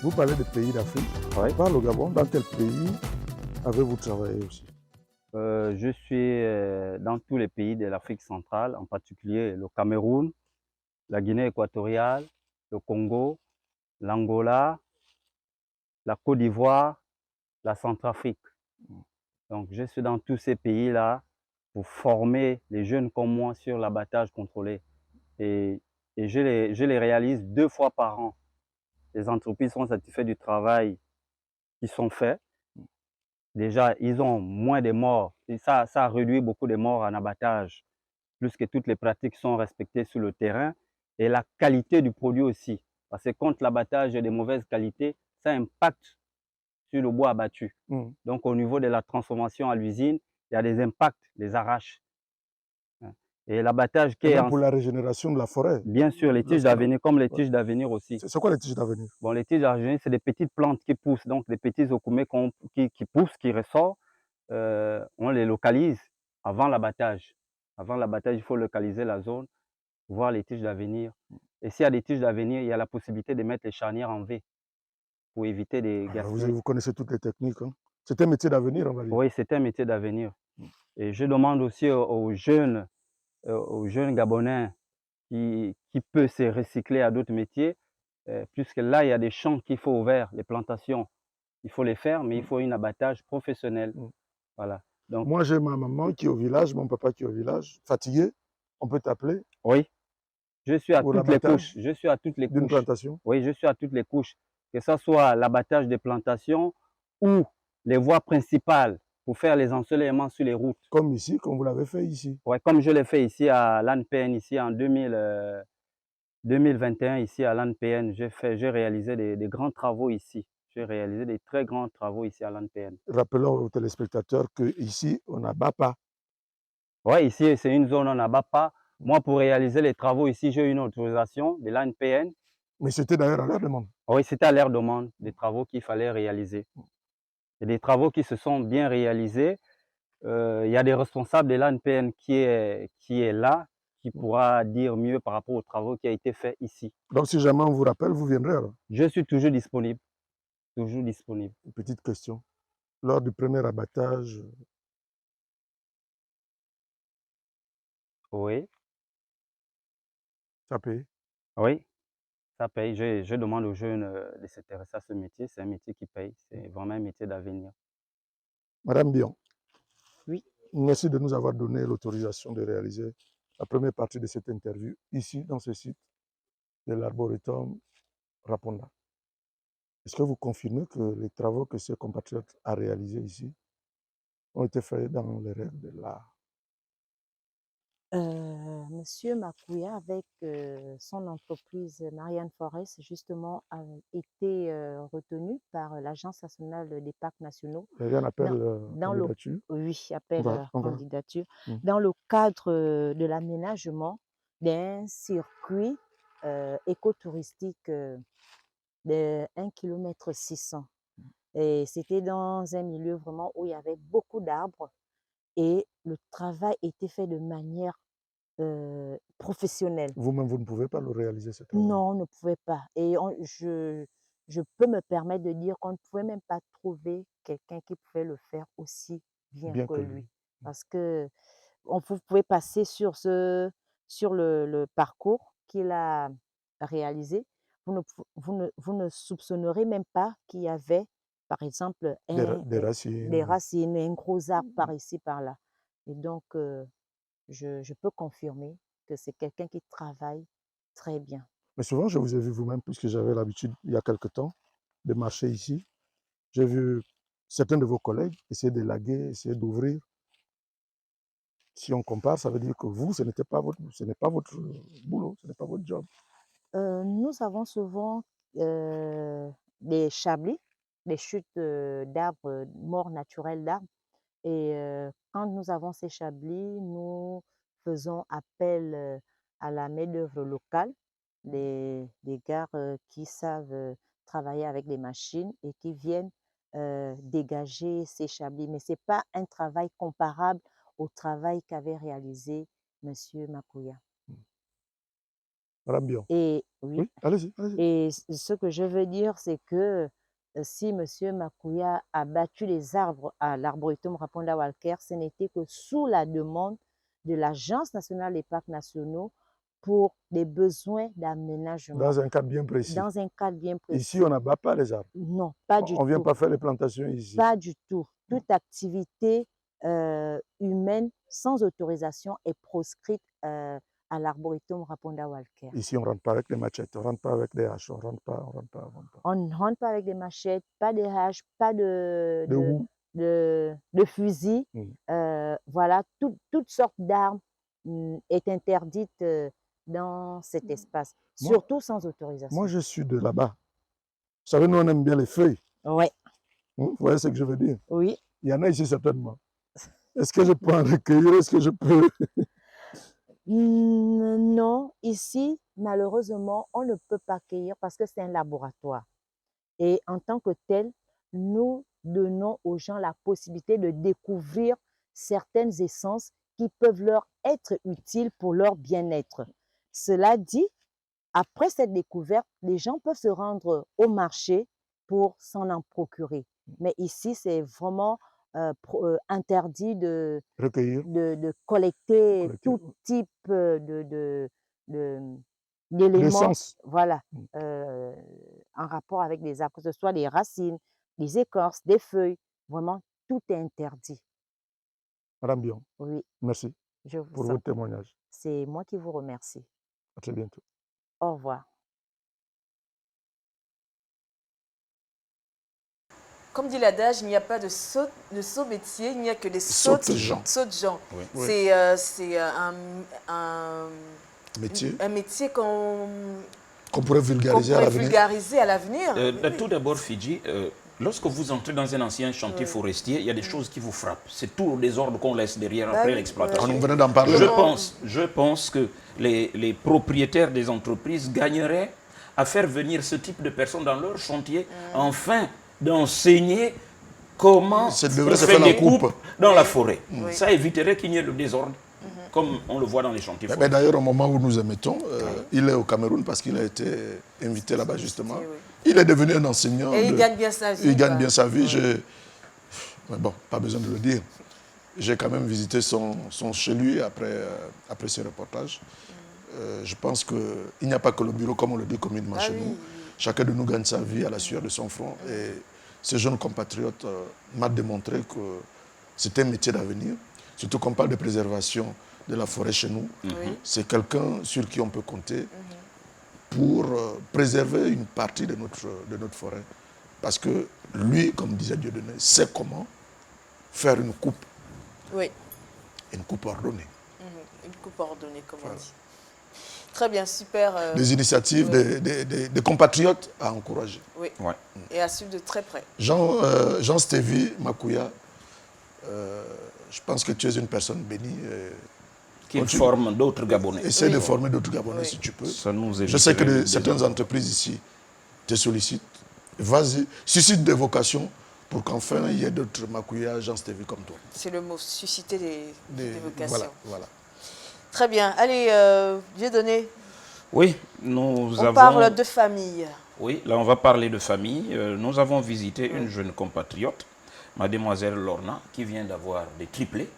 Vous parlez de pays d'Afrique. Par le Gabon, dans quel pays avez-vous travaillé aussi? Je suis dans tous les pays de l'Afrique centrale, en particulier le Cameroun, la Guinée équatoriale, le Congo, l'Angola, la Côte d'Ivoire, la Centrafrique. Donc, je suis dans tous ces pays-là pour former les jeunes comme moi sur l'abattage contrôlé. Et je les réalise 2 fois par an. Les entreprises sont satisfaites du travail qui sont faits. Déjà, ils ont moins de morts. Et ça a réduit beaucoup de morts en abattage, plus que toutes les pratiques sont respectées sur le terrain. Et la qualité du produit aussi. Parce que quand l'abattage est de mauvaise qualité, ça impacte sur le bois abattu. Donc, au niveau de la transformation à l'usine, il y a des impacts, des arraches. Et l'abattage qui est... pour la régénération de la forêt. Bien sûr, les tiges d'avenir, comme les tiges d'avenir aussi. C'est quoi les tiges d'avenir? Bon, les tiges d'avenir, c'est des petites plantes qui poussent, donc des petits okoumés qui poussent, qui ressortent. On les localise avant l'abattage. Avant l'abattage, il faut localiser la zone, voir les tiges d'avenir. Et s'il y a des tiges d'avenir, il y a la possibilité de mettre les charnières en V pour éviter des gaspilles. Vous connaissez toutes les techniques. Hein? C'est un métier d'avenir, on va dire. Oui, c'est un métier d'avenir. Et je demande aussi aux jeunes Gabonais qui peuvent se recycler à d'autres métiers, puisque là, il y a des champs qu'il faut ouvrir, les plantations. Il faut les faire, mais il faut un abattage professionnel. Voilà. Donc, moi, j'ai ma maman qui est au village, mon papa qui est au village, fatigué. On peut t'appeler? Oui. Je suis à toutes les couches. Je suis à toutes les couches. D'une plantation? Oui, je suis à toutes les couches. Que ce soit l'abattage des plantations ou les voies principales pour faire les ensoleillements sur les routes. Comme ici, comme vous l'avez fait ici? Oui, comme je l'ai fait ici à l'ANPN, ici en 2021, ici à l'ANPN, j'ai réalisé des grands travaux ici. J'ai réalisé des très grands travaux ici à l'ANPN. Rappelons aux téléspectateurs qu'ici, on n'abat pas. Oui, ici, c'est une zone où on n'abat pas. Moi, pour réaliser les travaux ici, j'ai eu une autorisation de l'ANPN. Mais c'était d'ailleurs à leur demande. Oui, c'était à leur demande, des travaux qu'il fallait réaliser. Et des travaux qui se sont bien réalisés. Il y a des responsables de l'ANPN qui est là, qui pourra dire mieux par rapport aux travaux qui ont été faits ici. Donc, si jamais on vous rappelle, vous viendrez alors? Je suis toujours disponible. Toujours disponible. Une petite question. Lors du premier abattage... Oui. Ça paye? Oui, ça paye. Je demande aux jeunes de s'intéresser à ce métier. C'est un métier qui paye. C'est vraiment un métier d'avenir. Madame Bion. Oui. Merci de nous avoir donné l'autorisation de réaliser la première partie de cette interview ici, dans ce site de l'Arboretum Raponda. Est-ce que vous confirmez que les travaux que ces compatriotes ont réalisés ici ont été faits dans les règles de l'art? Monsieur Makouya, avec son entreprise Marianne Forest, justement, a été retenu par l'Agence nationale des parcs nationaux. Il y a un appel candidature? Oui, appel candidature. Dans le cadre de l'aménagement d'un circuit écotouristique de 1,6 km. Et c'était dans un milieu vraiment où il y avait beaucoup d'arbres. Et le travail était fait de manière professionnelle. Vous-même, vous ne pouvez pas le réaliser, ce travail? Non, on ne pouvait pas. Et je peux me permettre de dire qu'on ne pouvait même pas trouver quelqu'un qui pouvait le faire aussi bien que lui. Parce que vous pouvez passer sur le parcours qu'il a réalisé. Vous ne soupçonnerez même pas qu'il y avait, par exemple, des racines, un gros arbre par ici, par là. Et donc, je peux confirmer que c'est quelqu'un qui travaille très bien. Mais souvent, je vous ai vu vous-même, puisque j'avais l'habitude, il y a quelque temps, de marcher ici. J'ai vu certains de vos collègues essayer de laguer, essayer d'ouvrir. Si on compare, ça veut dire que vous, ce n'est pas votre boulot, ce n'est pas votre job. Nous avons souvent des chablis, des chutes d'arbres, morts naturelles d'arbres. Et quand nous avons ces chablis, nous faisons appel à la main-d'œuvre locale, des gars qui savent travailler avec des machines et qui viennent dégager ces chablis. Mais ce n'est pas un travail comparable au travail qu'avait réalisé M. Makouya. Madame Bion. Et oui, allez-y. Et ce que je veux dire, c'est que si M. Makuya a battu les arbres à l'Arboretum Raponda Walker, ce n'était que sous la demande de l'Agence nationale des parcs nationaux pour des besoins d'aménagement. Dans un cadre bien précis. Dans un cadre bien précis. Ici, on n'abat pas les arbres. Non, pas du tout. On ne vient pas faire les plantations ici. Pas du tout. Toute activité humaine sans autorisation est proscrite à l'Arboretum Raponda Walker. Ici, on ne rentre pas avec des machettes, on ne rentre pas avec des haches, on ne rentre pas. On ne rentre pas avec des machettes, pas des haches, pas de fusils. Voilà, toutes sortes d'armes est interdite dans cet espace, surtout sans autorisation. Moi, je suis de là-bas. Vous savez, nous, on aime bien les feuilles. Oui. Vous voyez ce que je veux dire? Oui. Il y en a ici certainement. Est-ce que je peux en recueillir? Est-ce que je peux? Non, ici, malheureusement, on ne peut pas cueillir parce que c'est un laboratoire. Et en tant que tel, nous donnons aux gens la possibilité de découvrir certaines essences qui peuvent leur être utiles pour leur bien-être. Cela dit, après cette découverte, les gens peuvent se rendre au marché pour s'en en procurer. Mais ici, c'est vraiment interdit de recueillir, de collecter tout type d'éléments, voilà, en rapport avec les arbres, que ce soit les racines, les écorces, des feuilles. Vraiment, tout est interdit. Madame Bion, oui. Merci pour votre témoignage. C'est moi qui vous remercie. À très bientôt. Au revoir. Comme dit l'adage, il n'y a pas de saut métier, il n'y a que des sautes gens. Oui. C'est un métier qu'on pourrait vulgariser à l'avenir. Tout d'abord, Fidji, lorsque vous entrez dans un ancien chantier forestier, il y a des choses qui vous frappent. C'est tout le désordre qu'on laisse derrière après l'exploitation. On venait d'en parler. Je pense que les propriétaires des entreprises gagneraient à faire venir ce type de personnes dans leur chantier, enfin d'enseigner comment on fait des coupes dans la forêt. Ça éviterait qu'il y ait le désordre, comme on le voit dans les chantiers forestiers. D'ailleurs, au moment où nous émettons, il est au Cameroun parce qu'il a été invité là-bas justement. Il est devenu un enseignant. Et il gagne bien sa vie. Il gagne bien sa vie. Mais bon, pas besoin de le dire. J'ai quand même visité son chez lui après ce reportage. Je pense qu'il n'y a pas que le bureau, comme on le dit communément chez nous. Chacun de nous gagne sa vie à la sueur de son front. Et ce jeune compatriote m'a démontré que c'était un métier d'avenir. Surtout qu'on parle de préservation de la forêt chez nous. C'est quelqu'un sur qui on peut compter pour préserver une partie de notre forêt. Parce que lui, comme disait Dieudonné, sait comment faire une coupe. Oui. Une coupe ordonnée. Une coupe ordonnée, comme on dit. Très bien, super. Des initiatives des compatriotes à encourager. Oui, et à suivre de très près. Jean Stévi Makuya, je pense que tu es une personne bénie. Qui forme d'autres Gabonais. Essaie de former d'autres Gabonais si tu peux. Ça nous je sais que certaines entreprises ici te sollicitent. Vas-y, suscite des vocations pour qu'enfin il y ait d'autres Makuya, Jean Stévi comme toi. C'est le mot, susciter des vocations. Voilà. Très bien. Allez, Dieudonné. Oui, on parle de famille. Oui, là on va parler de famille. Nous avons visité une jeune compatriote, mademoiselle Lorna, qui vient d'avoir des triplés.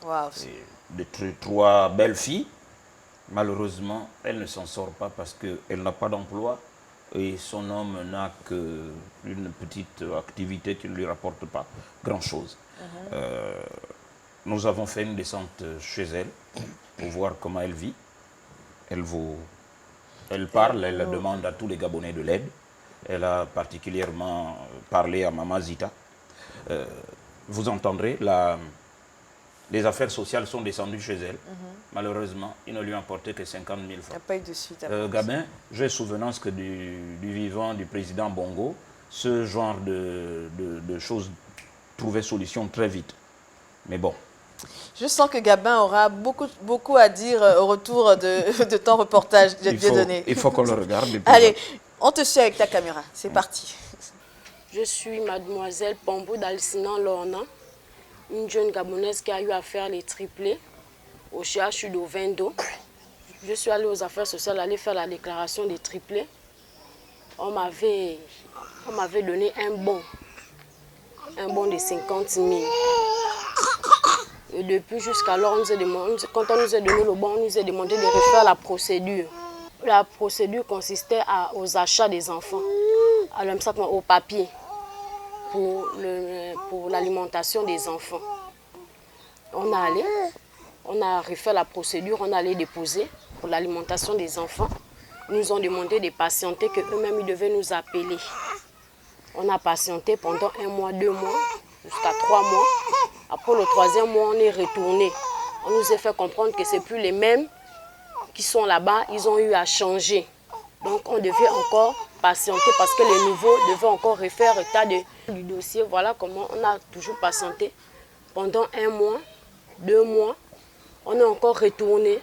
Wow. De 3 belles filles. Malheureusement, elle ne s'en sort pas parce qu'elle n'a pas d'emploi et son homme n'a qu'une petite activité qui ne lui rapporte pas grand-chose. Nous avons fait une descente chez elle pour voir comment elle vit. Elle parle, elle demande à tous les Gabonais de l'aide. Elle a particulièrement parlé à Maman Zita. Vous entendrez, les affaires sociales sont descendues chez elle. Malheureusement, ils ne lui ont apporté que 50 000 francs. Il n'y a pas eu de suite. Gabin, j'ai souvenance que du vivant du président Bongo, ce genre de choses trouvait solution très vite. Mais bon. Je sens que Gabin aura beaucoup à dire au retour de ton reportage. Il faut qu'on le regarde. Allez, on te suit avec ta caméra. C'est parti. Je suis mademoiselle Pombo d'Alcinan Lorna, une jeune Gabonaise qui a eu à faire les triplés au CHU d'Ovendo. Je suis allée aux affaires sociales, aller faire la déclaration des triplés. on m'avait donné un bon de 50 000. Et depuis jusqu'alors, quand on nous a donné le bon, on nous a demandé de refaire la procédure. La procédure consistait aux achats des enfants, au papier, pour l'alimentation des enfants. On a refait la procédure, on allait déposer pour l'alimentation des enfants. Ils nous ont demandé de patienter, qu'eux-mêmes ils devaient nous appeler. On a patienté pendant 1 mois, 2 mois, jusqu'à 3 mois. Après le 3e mois, on est retourné. On nous a fait comprendre que ce n'est plus les mêmes qui sont là-bas, ils ont eu à changer. Donc on devait encore patienter parce que les nouveaux devaient encore refaire état du dossier. Voilà comment on a toujours patienté. Pendant 1 mois, 2 mois, on est encore retourné.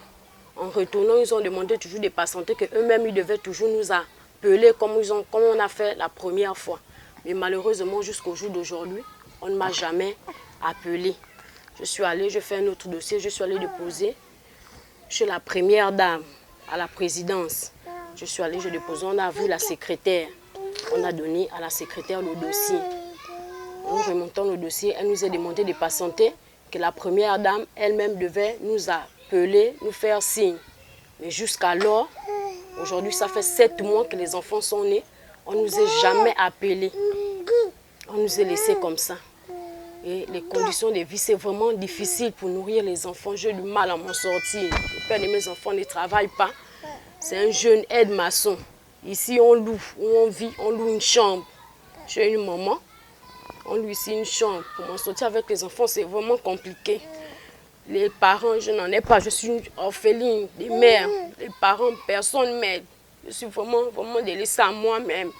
En retournant, ils ont demandé toujours de patienter, qu'eux-mêmes ils devaient toujours nous appeler comme on a fait la première fois. Mais malheureusement, jusqu'au jour d'aujourd'hui, on ne m'a jamais appelé. Je suis allée, je fais un autre dossier, je suis allée déposer chez la première dame, à la présidence. Je suis allée, je dépose, on a vu la secrétaire. On a donné à la secrétaire le dossier. En remontant le dossier, elle nous a demandé de patienter, que la première dame elle-même devait nous appeler, nous faire signe. Mais jusqu'alors, aujourd'hui, ça fait 7 mois que les enfants sont nés. On ne nous a jamais appelés. On nous a laissés comme ça. Et les conditions de vie, c'est vraiment difficile pour nourrir les enfants. J'ai du mal à m'en sortir. Le père de mes enfants ne travaille pas. C'est un jeune aide-maçon. Ici, on loue, où on vit, on loue une chambre. J'ai une maman, on loue ici une chambre. Pour m'en sortir avec les enfants, c'est vraiment compliqué. Les parents, je n'en ai pas. Je suis une orpheline des mères. Les parents, personne ne m'aide. Je suis vraiment délaissée à moi-même.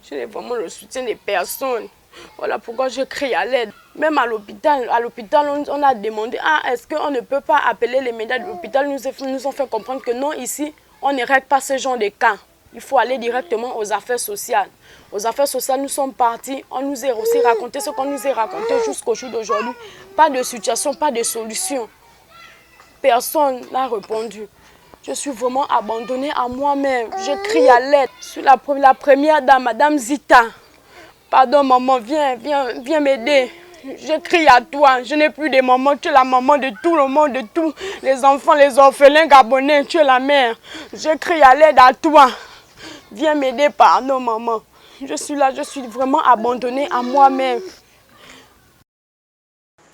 Je n'ai vraiment le soutien des personnes. Voilà pourquoi je crie à l'aide. Même à l'hôpital, on a demandé, est-ce qu'on ne peut pas appeler les médecins de l'hôpital? Nous ont fait comprendre que non, ici, on ne règle pas ce genre de cas. Il faut aller directement aux affaires sociales. Aux affaires sociales, nous sommes partis. On nous a aussi raconté ce qu'on nous a raconté jusqu'au jour d'aujourd'hui. Pas de situation, pas de solution. Personne n'a répondu. Je suis vraiment abandonnée à moi-même. Je crie à l'aide. Je suis la première dame, Madame Zita. Pardon, maman, viens m'aider. Je crie à toi. Je n'ai plus de maman. Tu es la maman de tout le monde, de tous les enfants, les orphelins gabonais. Tu es la mère. Je crie à l'aide à toi. Viens m'aider, pardon, maman. Je suis là, je suis vraiment abandonnée à moi-même.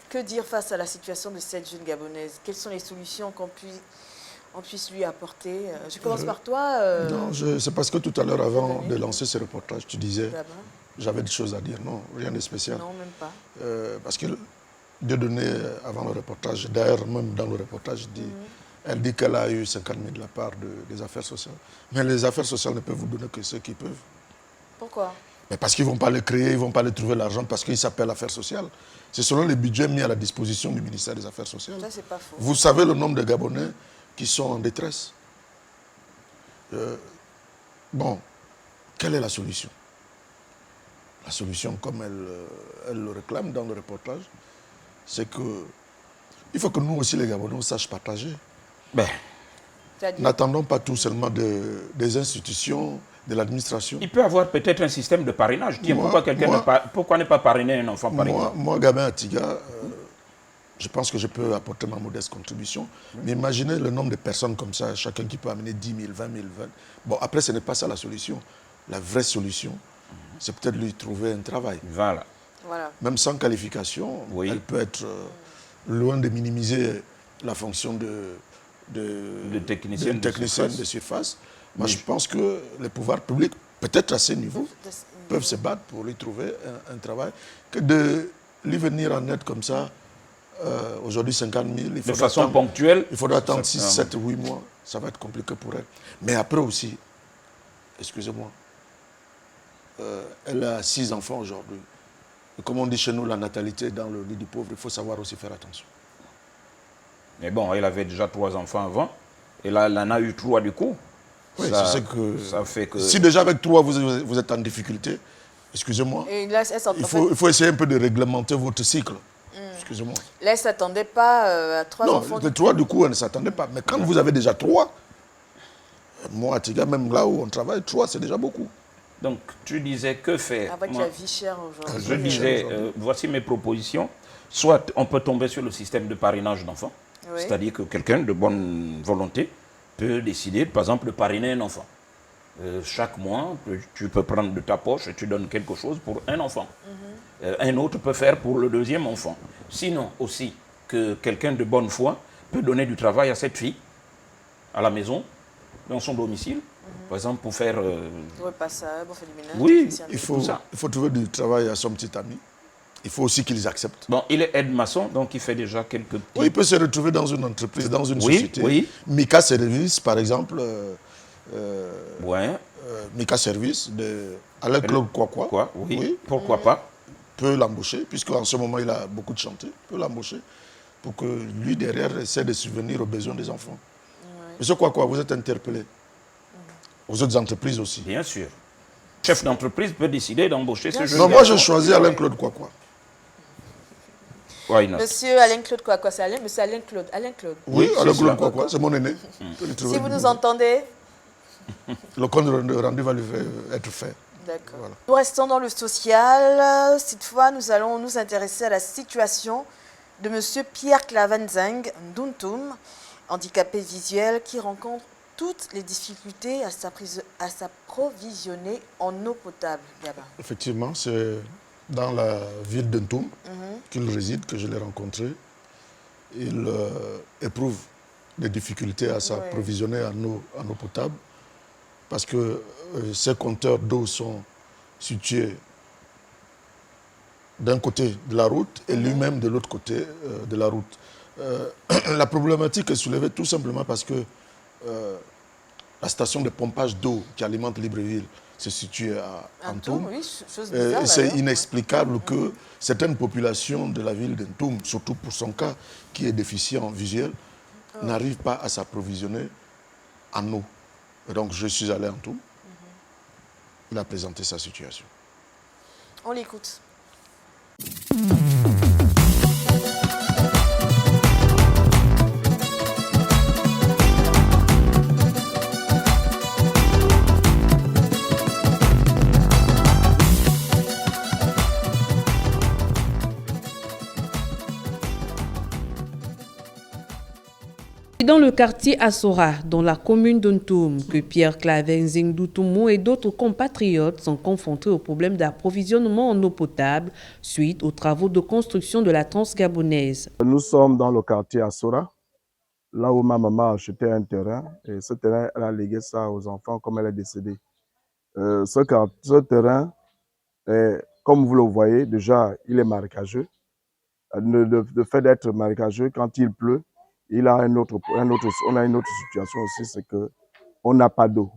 Que dire face à la situation de cette jeune Gabonaise? Quelles sont les solutions qu'on puisse lui apporter? Je commence par toi. Non, c'est parce que tout à l'heure, avant de lancer ce reportage, tu disais... J'avais des choses à dire. Non, rien de spécial. Non, même pas. Parce que Dieudonné, avant le reportage, d'ailleurs, même dans le reportage, elle dit qu'elle a eu 50 000 de la part des affaires sociales. Mais les affaires sociales ne peuvent vous donner que ceux qui peuvent. Pourquoi? Mais parce qu'ils ne vont pas les créer, ils ne vont pas les trouver l'argent parce qu'ils s'appellent affaires sociales. C'est selon les budgets mis à la disposition du ministère des Affaires sociales. Ça, c'est pas faux. Vous savez le nombre de Gabonais qui sont en détresse. Bon, quelle est la solution? La solution, comme elle le réclame dans le reportage, c'est qu'il faut que nous aussi, les Gabonais, on sache partager. N'attendons pas tout seulement des institutions, de l'administration. Il peut avoir peut-être un système de parrainage. Pourquoi ne pas parrainer un enfant, par exemple? Moi, Gabin Atiga, je pense que je peux apporter ma modeste contribution. Mais imaginez le nombre de personnes comme ça, chacun qui peut amener 10 000, 20 000, 20 000. Bon, après, ce n'est pas ça la solution. La vraie solution, c'est peut-être lui trouver un travail. Voilà. Même sans qualification, elle peut être loin de minimiser la fonction de technicienne de surface. Moi, je pense que les pouvoirs publics, peut-être à ce niveau, peuvent se battre pour lui trouver un travail. Que de lui venir en aide comme ça, aujourd'hui 50 000, de façon ponctuelle, il faudra attendre 6, 7, 8 mois. Ça va être compliqué pour elle. Mais après aussi, excusez-moi, elle a 6 enfants aujourd'hui. Et comme on dit chez nous, la natalité dans le lit du pauvre, il faut savoir aussi faire attention. Mais bon, elle avait déjà 3 enfants avant. Et là, elle en a eu 3 du coup. Oui, ça fait que... Si déjà avec 3, vous êtes en difficulté, excusez-moi, il faut essayer un peu de réglementer votre cycle. Excusez-moi. Là, elle ne s'attendait pas à 3 enfants. Non, 3, du coup, elle ne s'attendait pas. Mais quand vous avez déjà 3, moi, à Tiga, même là où on travaille, 3, c'est déjà beaucoup. Donc, tu disais que faire? Avec la vie chère aujourd'hui. Je disais, voici mes propositions. Soit on peut tomber sur le système de parrainage d'enfants, oui. C'est-à-dire que quelqu'un de bonne volonté peut décider, par exemple, de parrainer un enfant. Chaque mois, tu peux prendre de ta poche et tu donnes quelque chose pour un enfant. Un autre peut faire pour le deuxième enfant. Sinon aussi, que quelqu'un de bonne foi peut donner du travail à cette fille, à la maison, dans son domicile, par exemple pour faire... Repassage, pour faire du ménage. Oui, il faut trouver du travail à son petit ami. Il faut aussi qu'ils acceptent. Bon, il est aide-maçon, donc il fait déjà quelques petits... Oui, il peut se retrouver dans une entreprise, dans une société. Oui. Mika Service, par exemple. Mika Service, de Alain-Claude Kwakwa. Oui, pourquoi pas. Peut l'embaucher, puisqu'en ce moment, il a beaucoup de chantiers. Peut l'embaucher pour que lui, derrière, essaie de subvenir aux besoins des enfants. Monsieur Kwakwa, vous êtes interpellé. Aux autres entreprises aussi. Bien sûr. Le chef d'entreprise peut décider d'embaucher ce jeune. Non, moi, je choisis Alain-Claude Kwakwa. Monsieur Alain-Claude Kwakwa, c'est Monsieur Alain-Claude. Oui, Alain-Claude Kwakwa, c'est mon aîné. Si vous nous entendez, le compte rendu va lui être fait. D'accord. Voilà. Nous restons dans le social. Cette fois, nous allons nous intéresser à la situation de Monsieur Pierre Clavenzeng Nduntum, handicapé visuel qui rencontre toutes les difficultés à s'approvisionner en eau potable. Effectivement, c'est dans la ville d'Ntoum qu'il réside, que je l'ai rencontré. Il éprouve des difficultés à s'approvisionner en eau potable parce que ces compteurs d'eau sont situés d'un côté de la route et lui-même de l'autre côté de la route. La problématique est soulevée tout simplement parce que la station de pompage d'eau qui alimente Libreville se situe à Ntoum. C'est inexplicable que certaines populations de la ville d'Ntoum, surtout pour son cas qui est déficient visuel, n'arrivent pas à s'approvisionner en eau. Et donc je suis allé à Ntoum. Il a présenté sa situation. On l'écoute. Dans le quartier Assora, dans la commune d'Ntoum, que Pierre Clavenzeng Nduntum et d'autres compatriotes sont confrontés au problème d'approvisionnement en eau potable suite aux travaux de construction de la transgabonaise. Nous sommes dans le quartier Assora, là où ma maman a acheté un terrain et ce terrain, elle a légué ça aux enfants comme elle est décédée. Ce terrain, comme vous le voyez, déjà, il est marécageux. Le fait d'être marécageux, quand il pleut, on a une autre situation aussi, c'est qu'on n'a pas d'eau.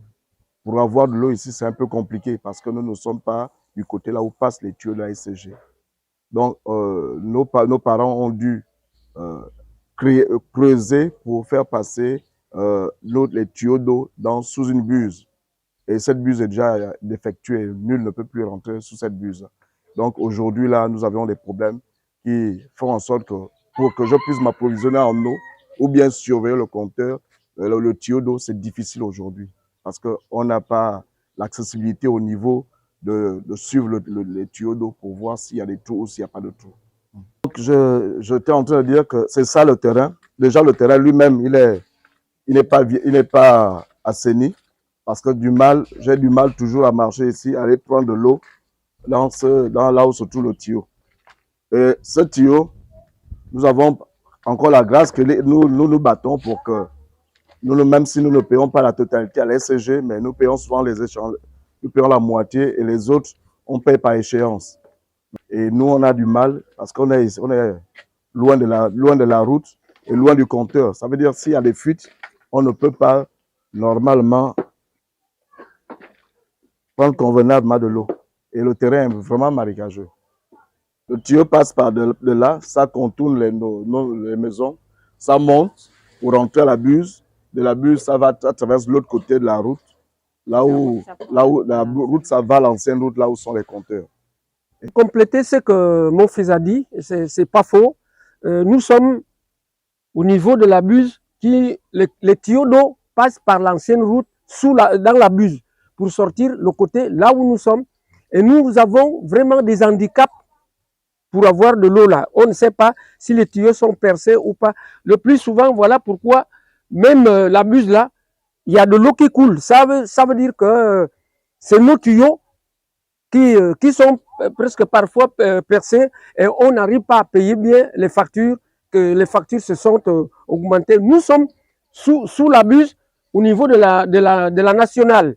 Pour avoir de l'eau ici, c'est un peu compliqué parce que nous ne sommes pas du côté là où passent les tuyaux de la SCG. Donc, nos parents ont dû creuser pour faire passer les tuyaux d'eau sous une buse. Et cette buse est déjà défectuée. Nul ne peut plus rentrer sous cette buse. Donc, aujourd'hui, là, nous avons des problèmes qui font en sorte que pour que je puisse m'approvisionner en eau, ou bien surveiller le compteur, le tuyau d'eau, c'est difficile aujourd'hui parce qu'on n'a pas l'accessibilité au niveau de suivre les tuyaux d'eau pour voir s'il y a des trous ou s'il n'y a pas de trous. Donc, j'étais en train de dire que c'est ça le terrain. Déjà, le terrain lui-même, il n'est pas assaini parce que j'ai du mal toujours à marcher ici, à aller prendre de l'eau là où se trouve le tuyau. Et ce tuyau, nous avons encore la grâce que nous battons pour que, même si nous ne payons pas la totalité à la SCG, mais nous payons souvent nous payons la moitié et les autres, on paye par échéance. Et nous, on a du mal parce qu'on est loin de la route et loin du compteur. Ça veut dire s'il y a des fuites, on ne peut pas normalement prendre convenablement de l'eau. Et le terrain est vraiment marécageux. Le tuyau passe par de là, ça contourne les maisons, ça monte pour rentrer à la buse. De la buse, ça traverse l'autre côté de la route, là où la route, ça va à l'ancienne route, là où sont les compteurs. Compléter ce que mon fils a dit, c'est pas faux. Nous sommes au niveau de la buse, les tuyaux d'eau passent par l'ancienne route dans la buse. pour sortir le côté là où nous sommes. Et nous avons vraiment des handicaps pour avoir de l'eau là. On ne sait pas si les tuyaux sont percés ou pas. Le plus souvent, voilà pourquoi même la buse là, il y a de l'eau qui coule. Ça veut dire que c'est nos tuyaux qui sont presque parfois percés et on n'arrive pas à payer bien les factures, que les factures se sont augmentées. Nous sommes sous la buse au niveau de la nationale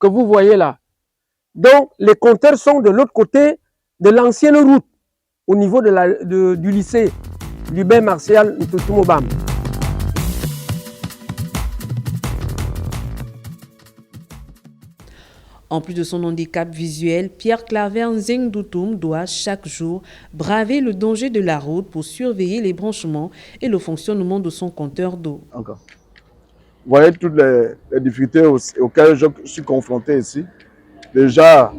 que vous voyez là. Donc les compteurs sont de l'autre côté de l'ancienne route au niveau du lycée Hubert Martial Ntutu-Mobam. En plus de son handicap visuel, Pierre Claver Nzeng Doutoum doit chaque jour braver le danger de la route pour surveiller les branchements et le fonctionnement de son compteur d'eau. Encore. Vous voyez toutes les difficultés auxquelles je suis confronté ici. Déjà,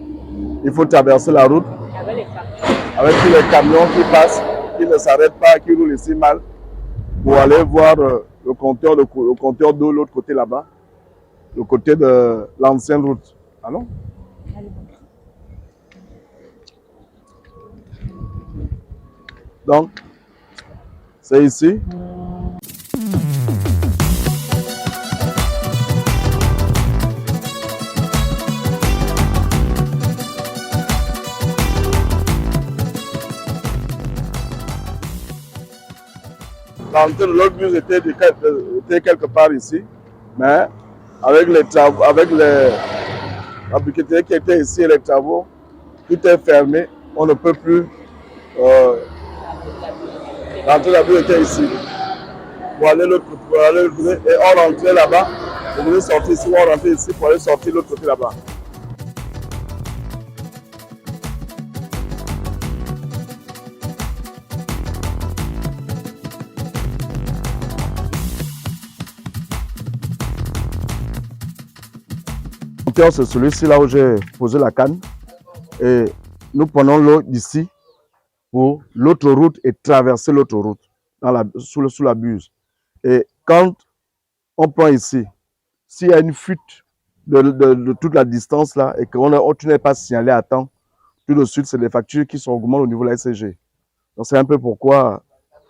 il faut traverser la route avec tous les camions qui passent, qui ne s'arrêtent pas, qui roulent ici mal, pour aller voir le compteur d'eau de l'autre côté là-bas, le côté de l'ancienne route. Allons. Donc, c'est ici. L'entrée de l'autre bus était quelque part ici, mais avec les travaux, avec la briqueterie qui était ici et les travaux, tout est fermé, on ne peut plus. L'entrée de la bus était ici. Pour aller l'autre côté, et on rentrait là-bas, on voulait sortir ici, on rentrait ici pour aller sortir de l'autre côté là-bas. C'est celui-ci là où j'ai posé la canne et nous prenons l'eau d'ici pour l'autre route et traverser l'autre route sous la buse. Et quand on prend ici, s'il y a une fuite de toute la distance là et que tu n'es pas signalé à temps, tout de suite c'est les factures qui sont augmentées au niveau de la SCG. Donc c'est un peu pourquoi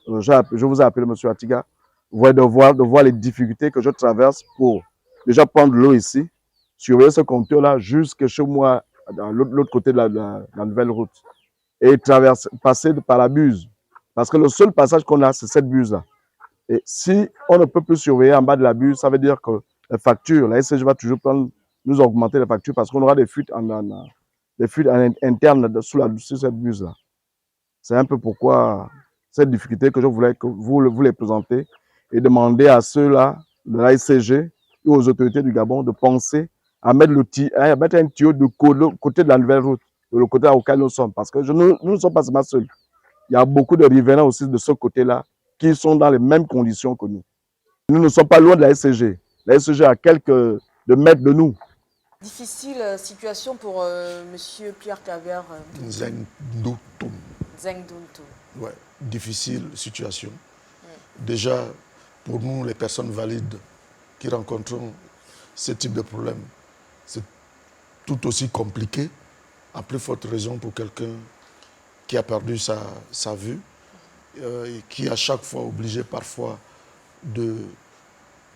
je vous ai appelé M. Atiga, de voir les difficultés que je traverse pour déjà prendre l'eau ici, surveiller ce compteur-là jusque chez moi, dans l'autre côté de la nouvelle route. Et passer par la buse. Parce que le seul passage qu'on a, c'est cette buse-là. Et si on ne peut plus surveiller en bas de la buse, ça veut dire que les factures, la SCG va toujours nous augmenter les factures parce qu'on aura des fuites internes sur cette buse-là. C'est un peu pourquoi cette difficulté que je voulais que vous les présenter et demander à ceux-là, de la SCG et aux autorités du Gabon de penser à mettre un tuyau du côté de la nouvelle route, de le côté auquel nous sommes. Parce que nous ne sommes pas seulement seuls. Il y a beaucoup de riverains aussi de ce côté-là qui sont dans les mêmes conditions que nous. Nous ne sommes pas loin de la SCG. La SCG est à quelques mètres de nous. Difficile situation pour M. Pierre Claver Nzeng Doutoum. Nzeng Doutoum. Ouais, difficile situation. Déjà, pour nous, les personnes valides qui rencontrons ce type de problème, c'est tout aussi compliqué, à plus forte raison pour quelqu'un qui a perdu sa vue, et qui est à chaque fois obligé parfois de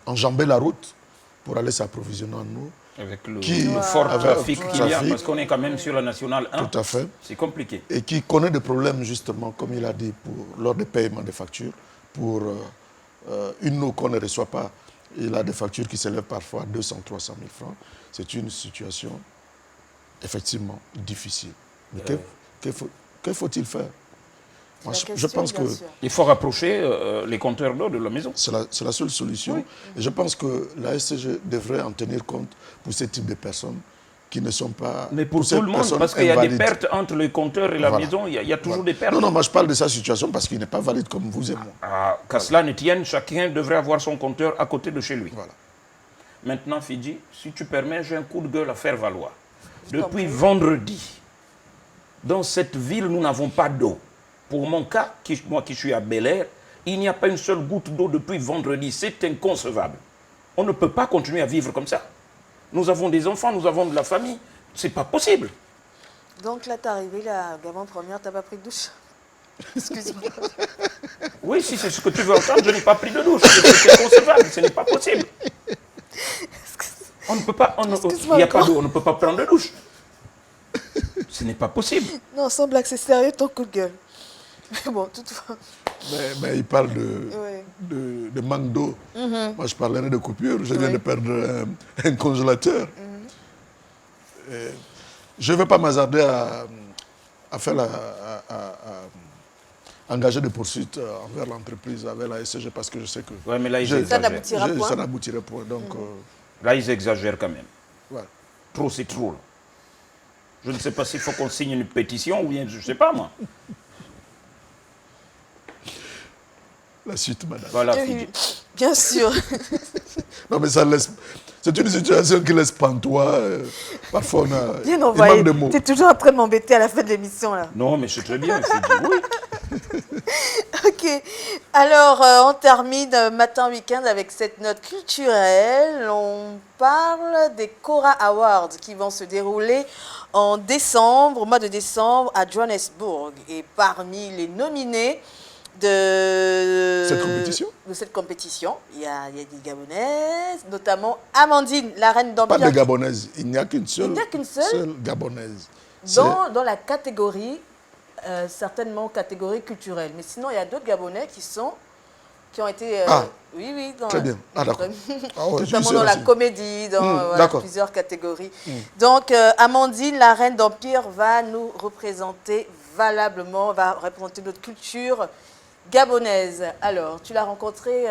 enjamber la route pour aller s'approvisionner en eau. Avec le fort trafic qu'il y a, parce qu'on est quand même sur la nationale 1. Tout à fait. C'est compliqué. Et qui connaît des problèmes justement, comme il a dit, lors des paiements des factures, pour une eau qu'on ne reçoit pas. Il a des factures qui s'élèvent parfois à 200 300 000 francs. C'est une situation effectivement difficile. Mais que faut-il faire? Moi, je pense que il faut rapprocher les compteurs d'eau de la maison. C'est la seule solution. Oui. Et je pense que la SCG devrait en tenir compte pour ce type de personnes qui ne sont pas... Mais pour tout le monde, parce qu'il y a des pertes entre le compteur et la maison, il y a toujours des pertes. Non, moi je parle de sa situation parce qu'il n'est pas valide comme vous et moi. Qu'à cela ne tienne, chacun devrait avoir son compteur à côté de chez lui. Voilà. Maintenant, Fidji, si tu permets, j'ai un coup de gueule à faire valoir. Depuis vendredi, dans cette ville, nous n'avons pas d'eau. Pour mon cas, moi qui suis à Bel-Air, il n'y a pas une seule goutte d'eau depuis vendredi. C'est inconcevable. On ne peut pas continuer à vivre comme ça. Nous avons des enfants, nous avons de la famille. C'est pas possible. Donc là, t'es arrivé là, Gabon première, t'as pas pris de douche? Excuse-moi. Oui, si c'est ce que tu veux entendre, je n'ai pas pris de douche. C'est inconcevable, ce n'est pas possible. On ne peut pas, il n'y a pas d'eau, on ne peut pas prendre de douche. Ce n'est pas possible. Non, sans blague, c'est sérieux ton coup de gueule. Mais bon, toutefois. Mais il parle de manque d'eau. Moi, je parlerai de coupure. Je viens de perdre un congélateur. Je ne veux pas m'hasarder à faire engager des poursuites envers l'entreprise, avec la SCG, parce que je sais que mais là, ça n'aboutirait point. Donc, là, ils exagèrent quand même. Ouais. Trop, c'est trop. Là. Je ne sais pas s'il faut qu'on signe une pétition ou bien, je ne sais pas moi. La suite, madame. Voilà, bien sûr. Non, mais ça laisse... C'est une situation qui laisse pantois. Parfois, on a... Bien envoyé. Tu es toujours en train de m'embêter à la fin de l'émission, là. Non, mais c'est très bien. Oui. Ok. Alors, on termine Matin Week-end avec cette note culturelle. On parle des Cora Awards qui vont se dérouler en décembre, au mois de décembre, à Johannesburg. Et parmi les nominés de cette compétition, il y a des Gabonaises, notamment Amandine, la reine d'Empire. Pas de Gabonaises, il n'y a qu'une seule, Gabonaise. Dans la catégorie, certainement catégorie culturelle. Mais sinon, il y a d'autres Gabonais qui ont été... oui, très bien. D'accord. Notamment dans la comédie, dans plusieurs catégories. Donc, Amandine, la reine d'Empire, va nous représenter valablement, va représenter notre culture gabonaise. Alors, tu l'as rencontrée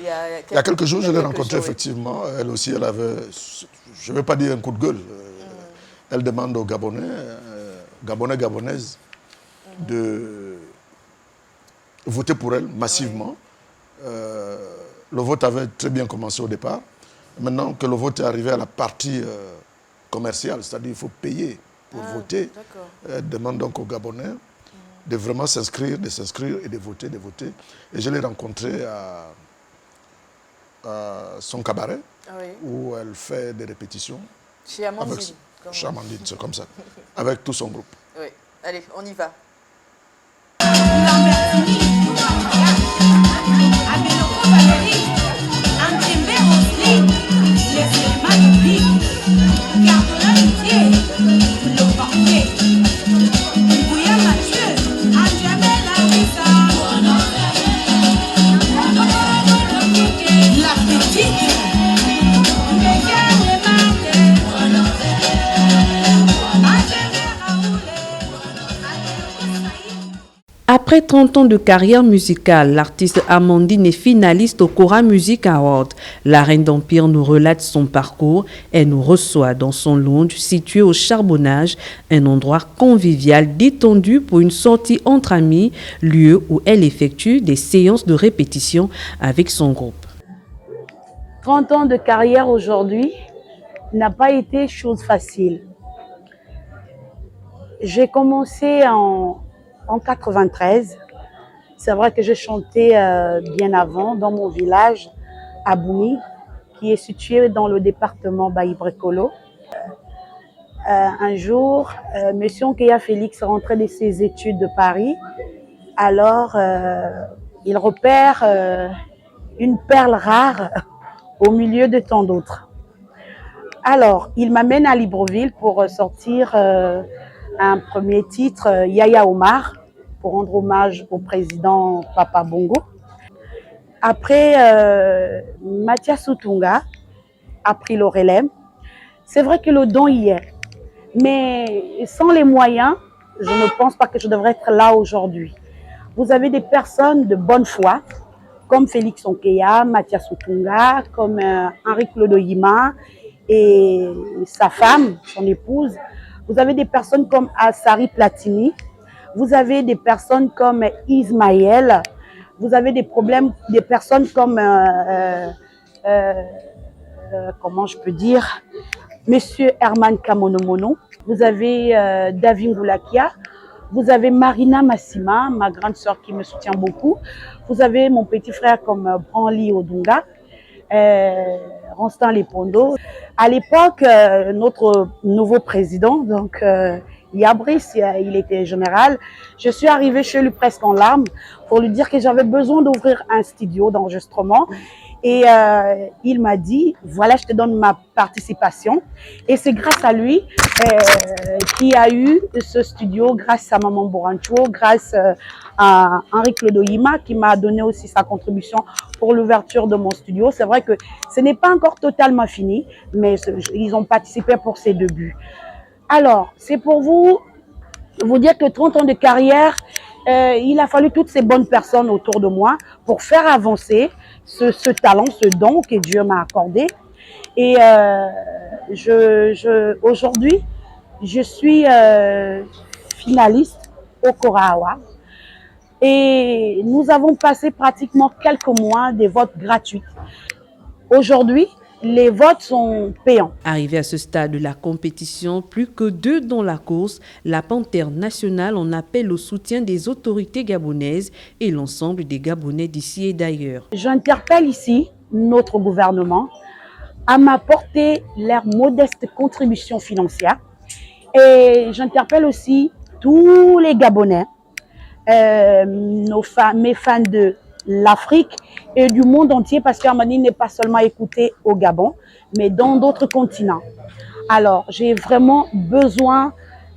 il y a quelques jours. Je l'ai rencontrée, effectivement. Elle aussi, elle avait, je ne vais pas dire un coup de gueule. Elle demande aux Gabonais, Gabonaises, de voter pour elle massivement. Le vote avait très bien commencé au départ. Maintenant que le vote est arrivé à la partie commerciale, c'est-à-dire qu'il faut payer pour voter, elle demande donc aux Gabonais de vraiment s'inscrire et de voter. Et je l'ai rencontrée à son cabaret, où elle fait des répétitions. Chez Amandine. Chez Amandine, c'est comme ça. Avec tout son groupe. Oui, allez, on y va. Après 30 ans de carrière musicale, l'artiste Amandine est finaliste au Cora Music Award. La reine d'Empire nous relate son parcours et nous reçoit dans son lounge situé au Charbonnage, un endroit convivial détendu pour une sortie entre amis, lieu où elle effectue des séances de répétition avec son groupe. 30 ans de carrière aujourd'hui n'a pas été chose facile. J'ai commencé en 93. C'est vrai que j'ai chanté bien avant dans mon village, à Boumi, qui est situé dans le département Baïbrekolo. Un jour, M. Nkeya Félix rentrait de ses études de Paris. Alors, il repère une perle rare au milieu de tant d'autres. Alors, il m'amène à Libreville pour sortir un premier titre, Yaya Omar, pour rendre hommage au président Papa Bongo. Après, Mathias Soutunga a pris le relais. C'est vrai que le don y est, mais sans les moyens, je ne pense pas que je devrais être là aujourd'hui. Vous avez des personnes de bonne foi, comme Félix Nkeya, Mathias Soutunga, comme Henri-Claude Oyima et sa femme, son épouse. Vous avez des personnes comme Assari Platini. Vous avez des personnes comme Ismaël. Vous avez des personnes comme, comment je peux dire, Monsieur Herman Kamonomono. Vous avez David Ngoulakia. Vous avez Marina Massima, ma grande sœur qui me soutient beaucoup. Vous avez mon petit frère comme Branly Odunga. Ronstan Lepondo. À l'époque, notre nouveau président, donc Yabrice, il était général. Je suis arrivée chez lui presque en larmes pour lui dire que j'avais besoin d'ouvrir un studio d'enregistrement. Et il m'a dit, voilà, je te donne ma participation. Et c'est grâce à lui qu'il y a eu ce studio, grâce à Maman Borancho, grâce à Henri Clodoyima, qui m'a donné aussi sa contribution pour l'ouverture de mon studio. C'est vrai que ce n'est pas encore totalement fini, mais ils ont participé pour ces débuts. Alors, c'est pour vous dire que 30 ans de carrière, il a fallu toutes ces bonnes personnes autour de moi pour faire avancer ce talent, ce don que Dieu m'a accordé. Et aujourd'hui, je suis finaliste au Cora Award. Et nous avons passé pratiquement quelques mois des votes gratuits. Aujourd'hui, les votes sont payants. Arrivé à ce stade de la compétition, plus que 2 dans la course, la Panthère nationale en appelle au soutien des autorités gabonaises et l'ensemble des Gabonais d'ici et d'ailleurs. J'interpelle ici notre gouvernement à m'apporter leur modeste contribution financière et j'interpelle aussi tous les Gabonais, mes fans de l'Afrique et du monde entier, parce qu'Amandine n'est pas seulement écoutée au Gabon, mais dans d'autres continents. Alors, j'ai vraiment besoin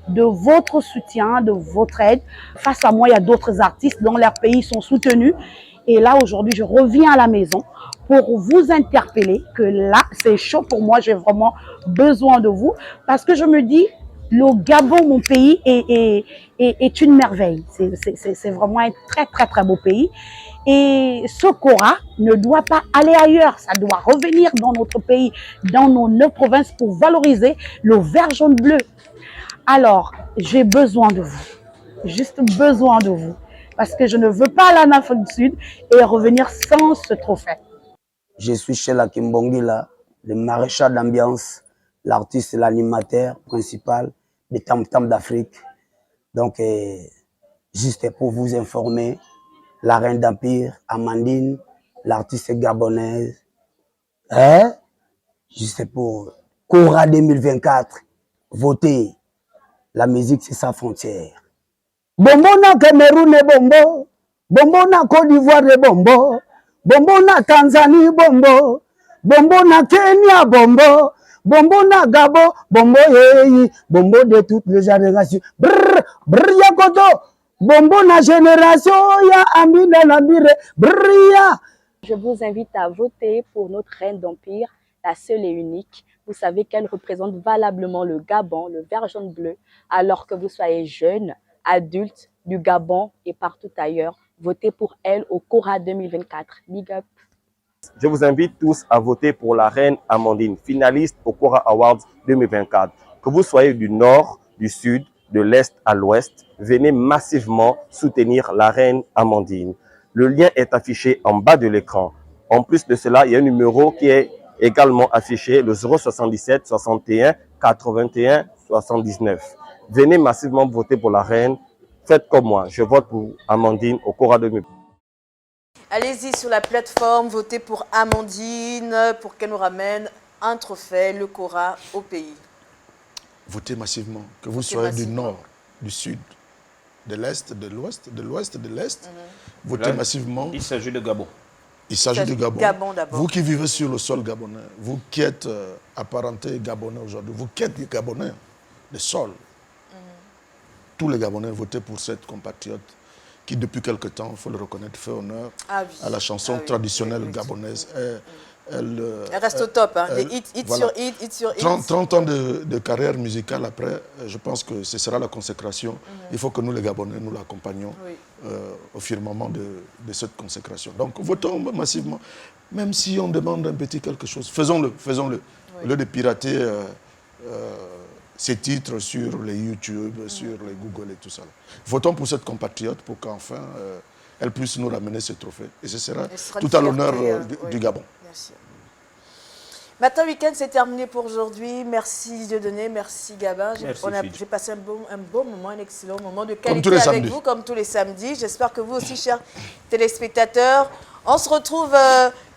de votre soutien, de votre aide. Face à moi, il y a d'autres artistes dont leurs pays sont soutenus. Et là, aujourd'hui, je reviens à la maison pour vous interpeller que là, c'est chaud pour moi. J'ai vraiment besoin de vous parce que je me dis, le Gabon, mon pays, est une merveille. C'est vraiment un très, très, très beau pays. Et ce Cora ne doit pas aller ailleurs. Ça doit revenir dans notre pays, dans nos 9 provinces pour valoriser le vert, jaune, bleu. Alors, j'ai besoin de vous. Juste besoin de vous. Parce que je ne veux pas aller en Afrique du Sud et revenir sans ce trophée. Je suis Sheila Kimbongila, le maréchal d'ambiance, l'artiste et l'animateur principal des Tam Tam d'Afrique. Donc, juste pour vous informer, la reine d'Empire, Amandine, l'artiste gabonaise, juste pour Cora 2024, votez. La musique, c'est sa frontière. Bombo na Cameroun et bombo, bombo na Côte d'Ivoire et bombo, bombo na Tanzanie bombo, bombo na Kenya bombo, bombo na Gabo, bombo yeyi, bombo de toutes les générations. Brrr, brrr yakoto, bombo na génération ya amina na bire, brrr ya. Je vous invite à voter pour notre reine d'Empire, la seule et unique. Vous savez qu'elle représente valablement le Gabon, le vert, jaune, bleu, alors que vous soyez jeune, adulte du Gabon et partout ailleurs. Votez pour elle au Cora 2024. Big up. Je vous invite tous à voter pour la reine Amandine, finaliste au Cora Awards 2024. Que vous soyez du nord, du sud, de l'est à l'ouest, venez massivement soutenir la reine Amandine. Le lien est affiché en bas de l'écran. En plus de cela, il y a un numéro qui est également affiché, le 077 61 81 79. Venez massivement voter pour la reine. Faites comme moi, je vote pour Amandine au Cora 2024. Allez-y sur la plateforme, votez pour Amandine pour qu'elle nous ramène un trophée, le Cora, au pays. Votez massivement, que vous soyez du nord, du sud, de l'est, de l'ouest, de l'ouest, de l'est. Votez massivement. Il s'agit de Gabon. Il s'agit du Gabon. D'abord. Vous qui vivez sur le sol gabonais, vous qui êtes apparentés gabonais aujourd'hui, vous qui êtes des Gabonais, le sol. Tous les Gabonais votez pour cette compatriote qui, depuis quelque temps, il faut le reconnaître, fait honneur à la chanson traditionnelle gabonaise. Elle reste au top, hein. Des hits voilà. sur hits sur hits. 30 ans de carrière musicale après, je pense que ce sera la consécration. Il faut que nous, les Gabonais, nous l'accompagnions au firmament de cette consécration. Donc, votons massivement. Même si on demande un petit quelque chose, faisons-le, faisons-le. Au lieu de pirater ces titres sur les YouTube, sur les Google et tout ça. Votons pour cette compatriote pour qu'enfin, elle puisse nous ramener ce trophée. Et ce sera tout à l'honneur du Gabon. Merci. Matin Week-end, c'est terminé pour aujourd'hui. Merci Dieudonné, merci Gabin. J'ai passé un bon moment, un excellent moment de qualité avec vous, comme tous les samedis. J'espère que vous aussi, chers téléspectateurs. On se retrouve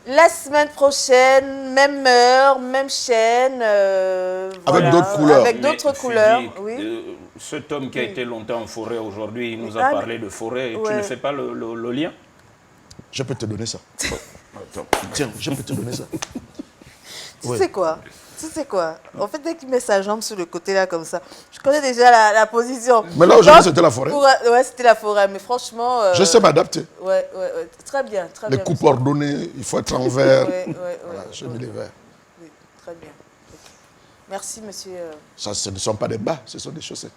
La semaine prochaine, même heure, même chaîne. Avec d'autres couleurs. Avec d'autres couleurs, oui. Cet homme qui a été longtemps en forêt aujourd'hui, il nous a parlé de forêt. Tu ne fais pas le lien? Je peux te donner ça. Tiens, je peux te donner ça. Tu sais quoi? Tu sais quoi? En fait, dès qu'il met sa jambe sur le côté là comme ça, je connais déjà la position. Mais là aujourd'hui c'était la forêt. Ouais, c'était la forêt, mais franchement. Je sais m'adapter. Ouais. Très bien, très bien. Les coupes ordonnées, il faut être en vert. Voilà, j'ai mis les verts. Oui, très bien. Merci, monsieur. Ça, ce ne sont pas des bas, ce sont des chaussettes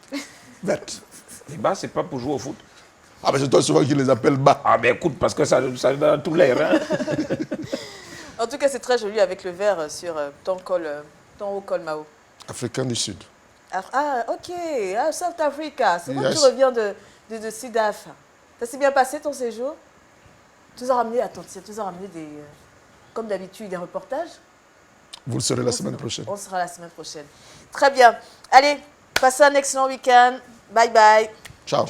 vertes. Les bas, c'est pas pour jouer au foot. Ah, mais c'est toi souvent qui les appelles bas. Ah, ben écoute, parce que ça dans tout l'air. Hein. En tout cas, c'est très joli avec le vert sur ton haut col Mao. Africain du Sud. Ah, ok. Ah, South Africa. C'est bon que tu reviens de Sud-Af. Ça s'est bien passé ton séjour? Tu nous as ramené, comme d'habitude, des reportages? Vous le serez la semaine prochaine. On sera la semaine prochaine. Très bien. Allez, passez un excellent week-end. Bye bye. Ciao.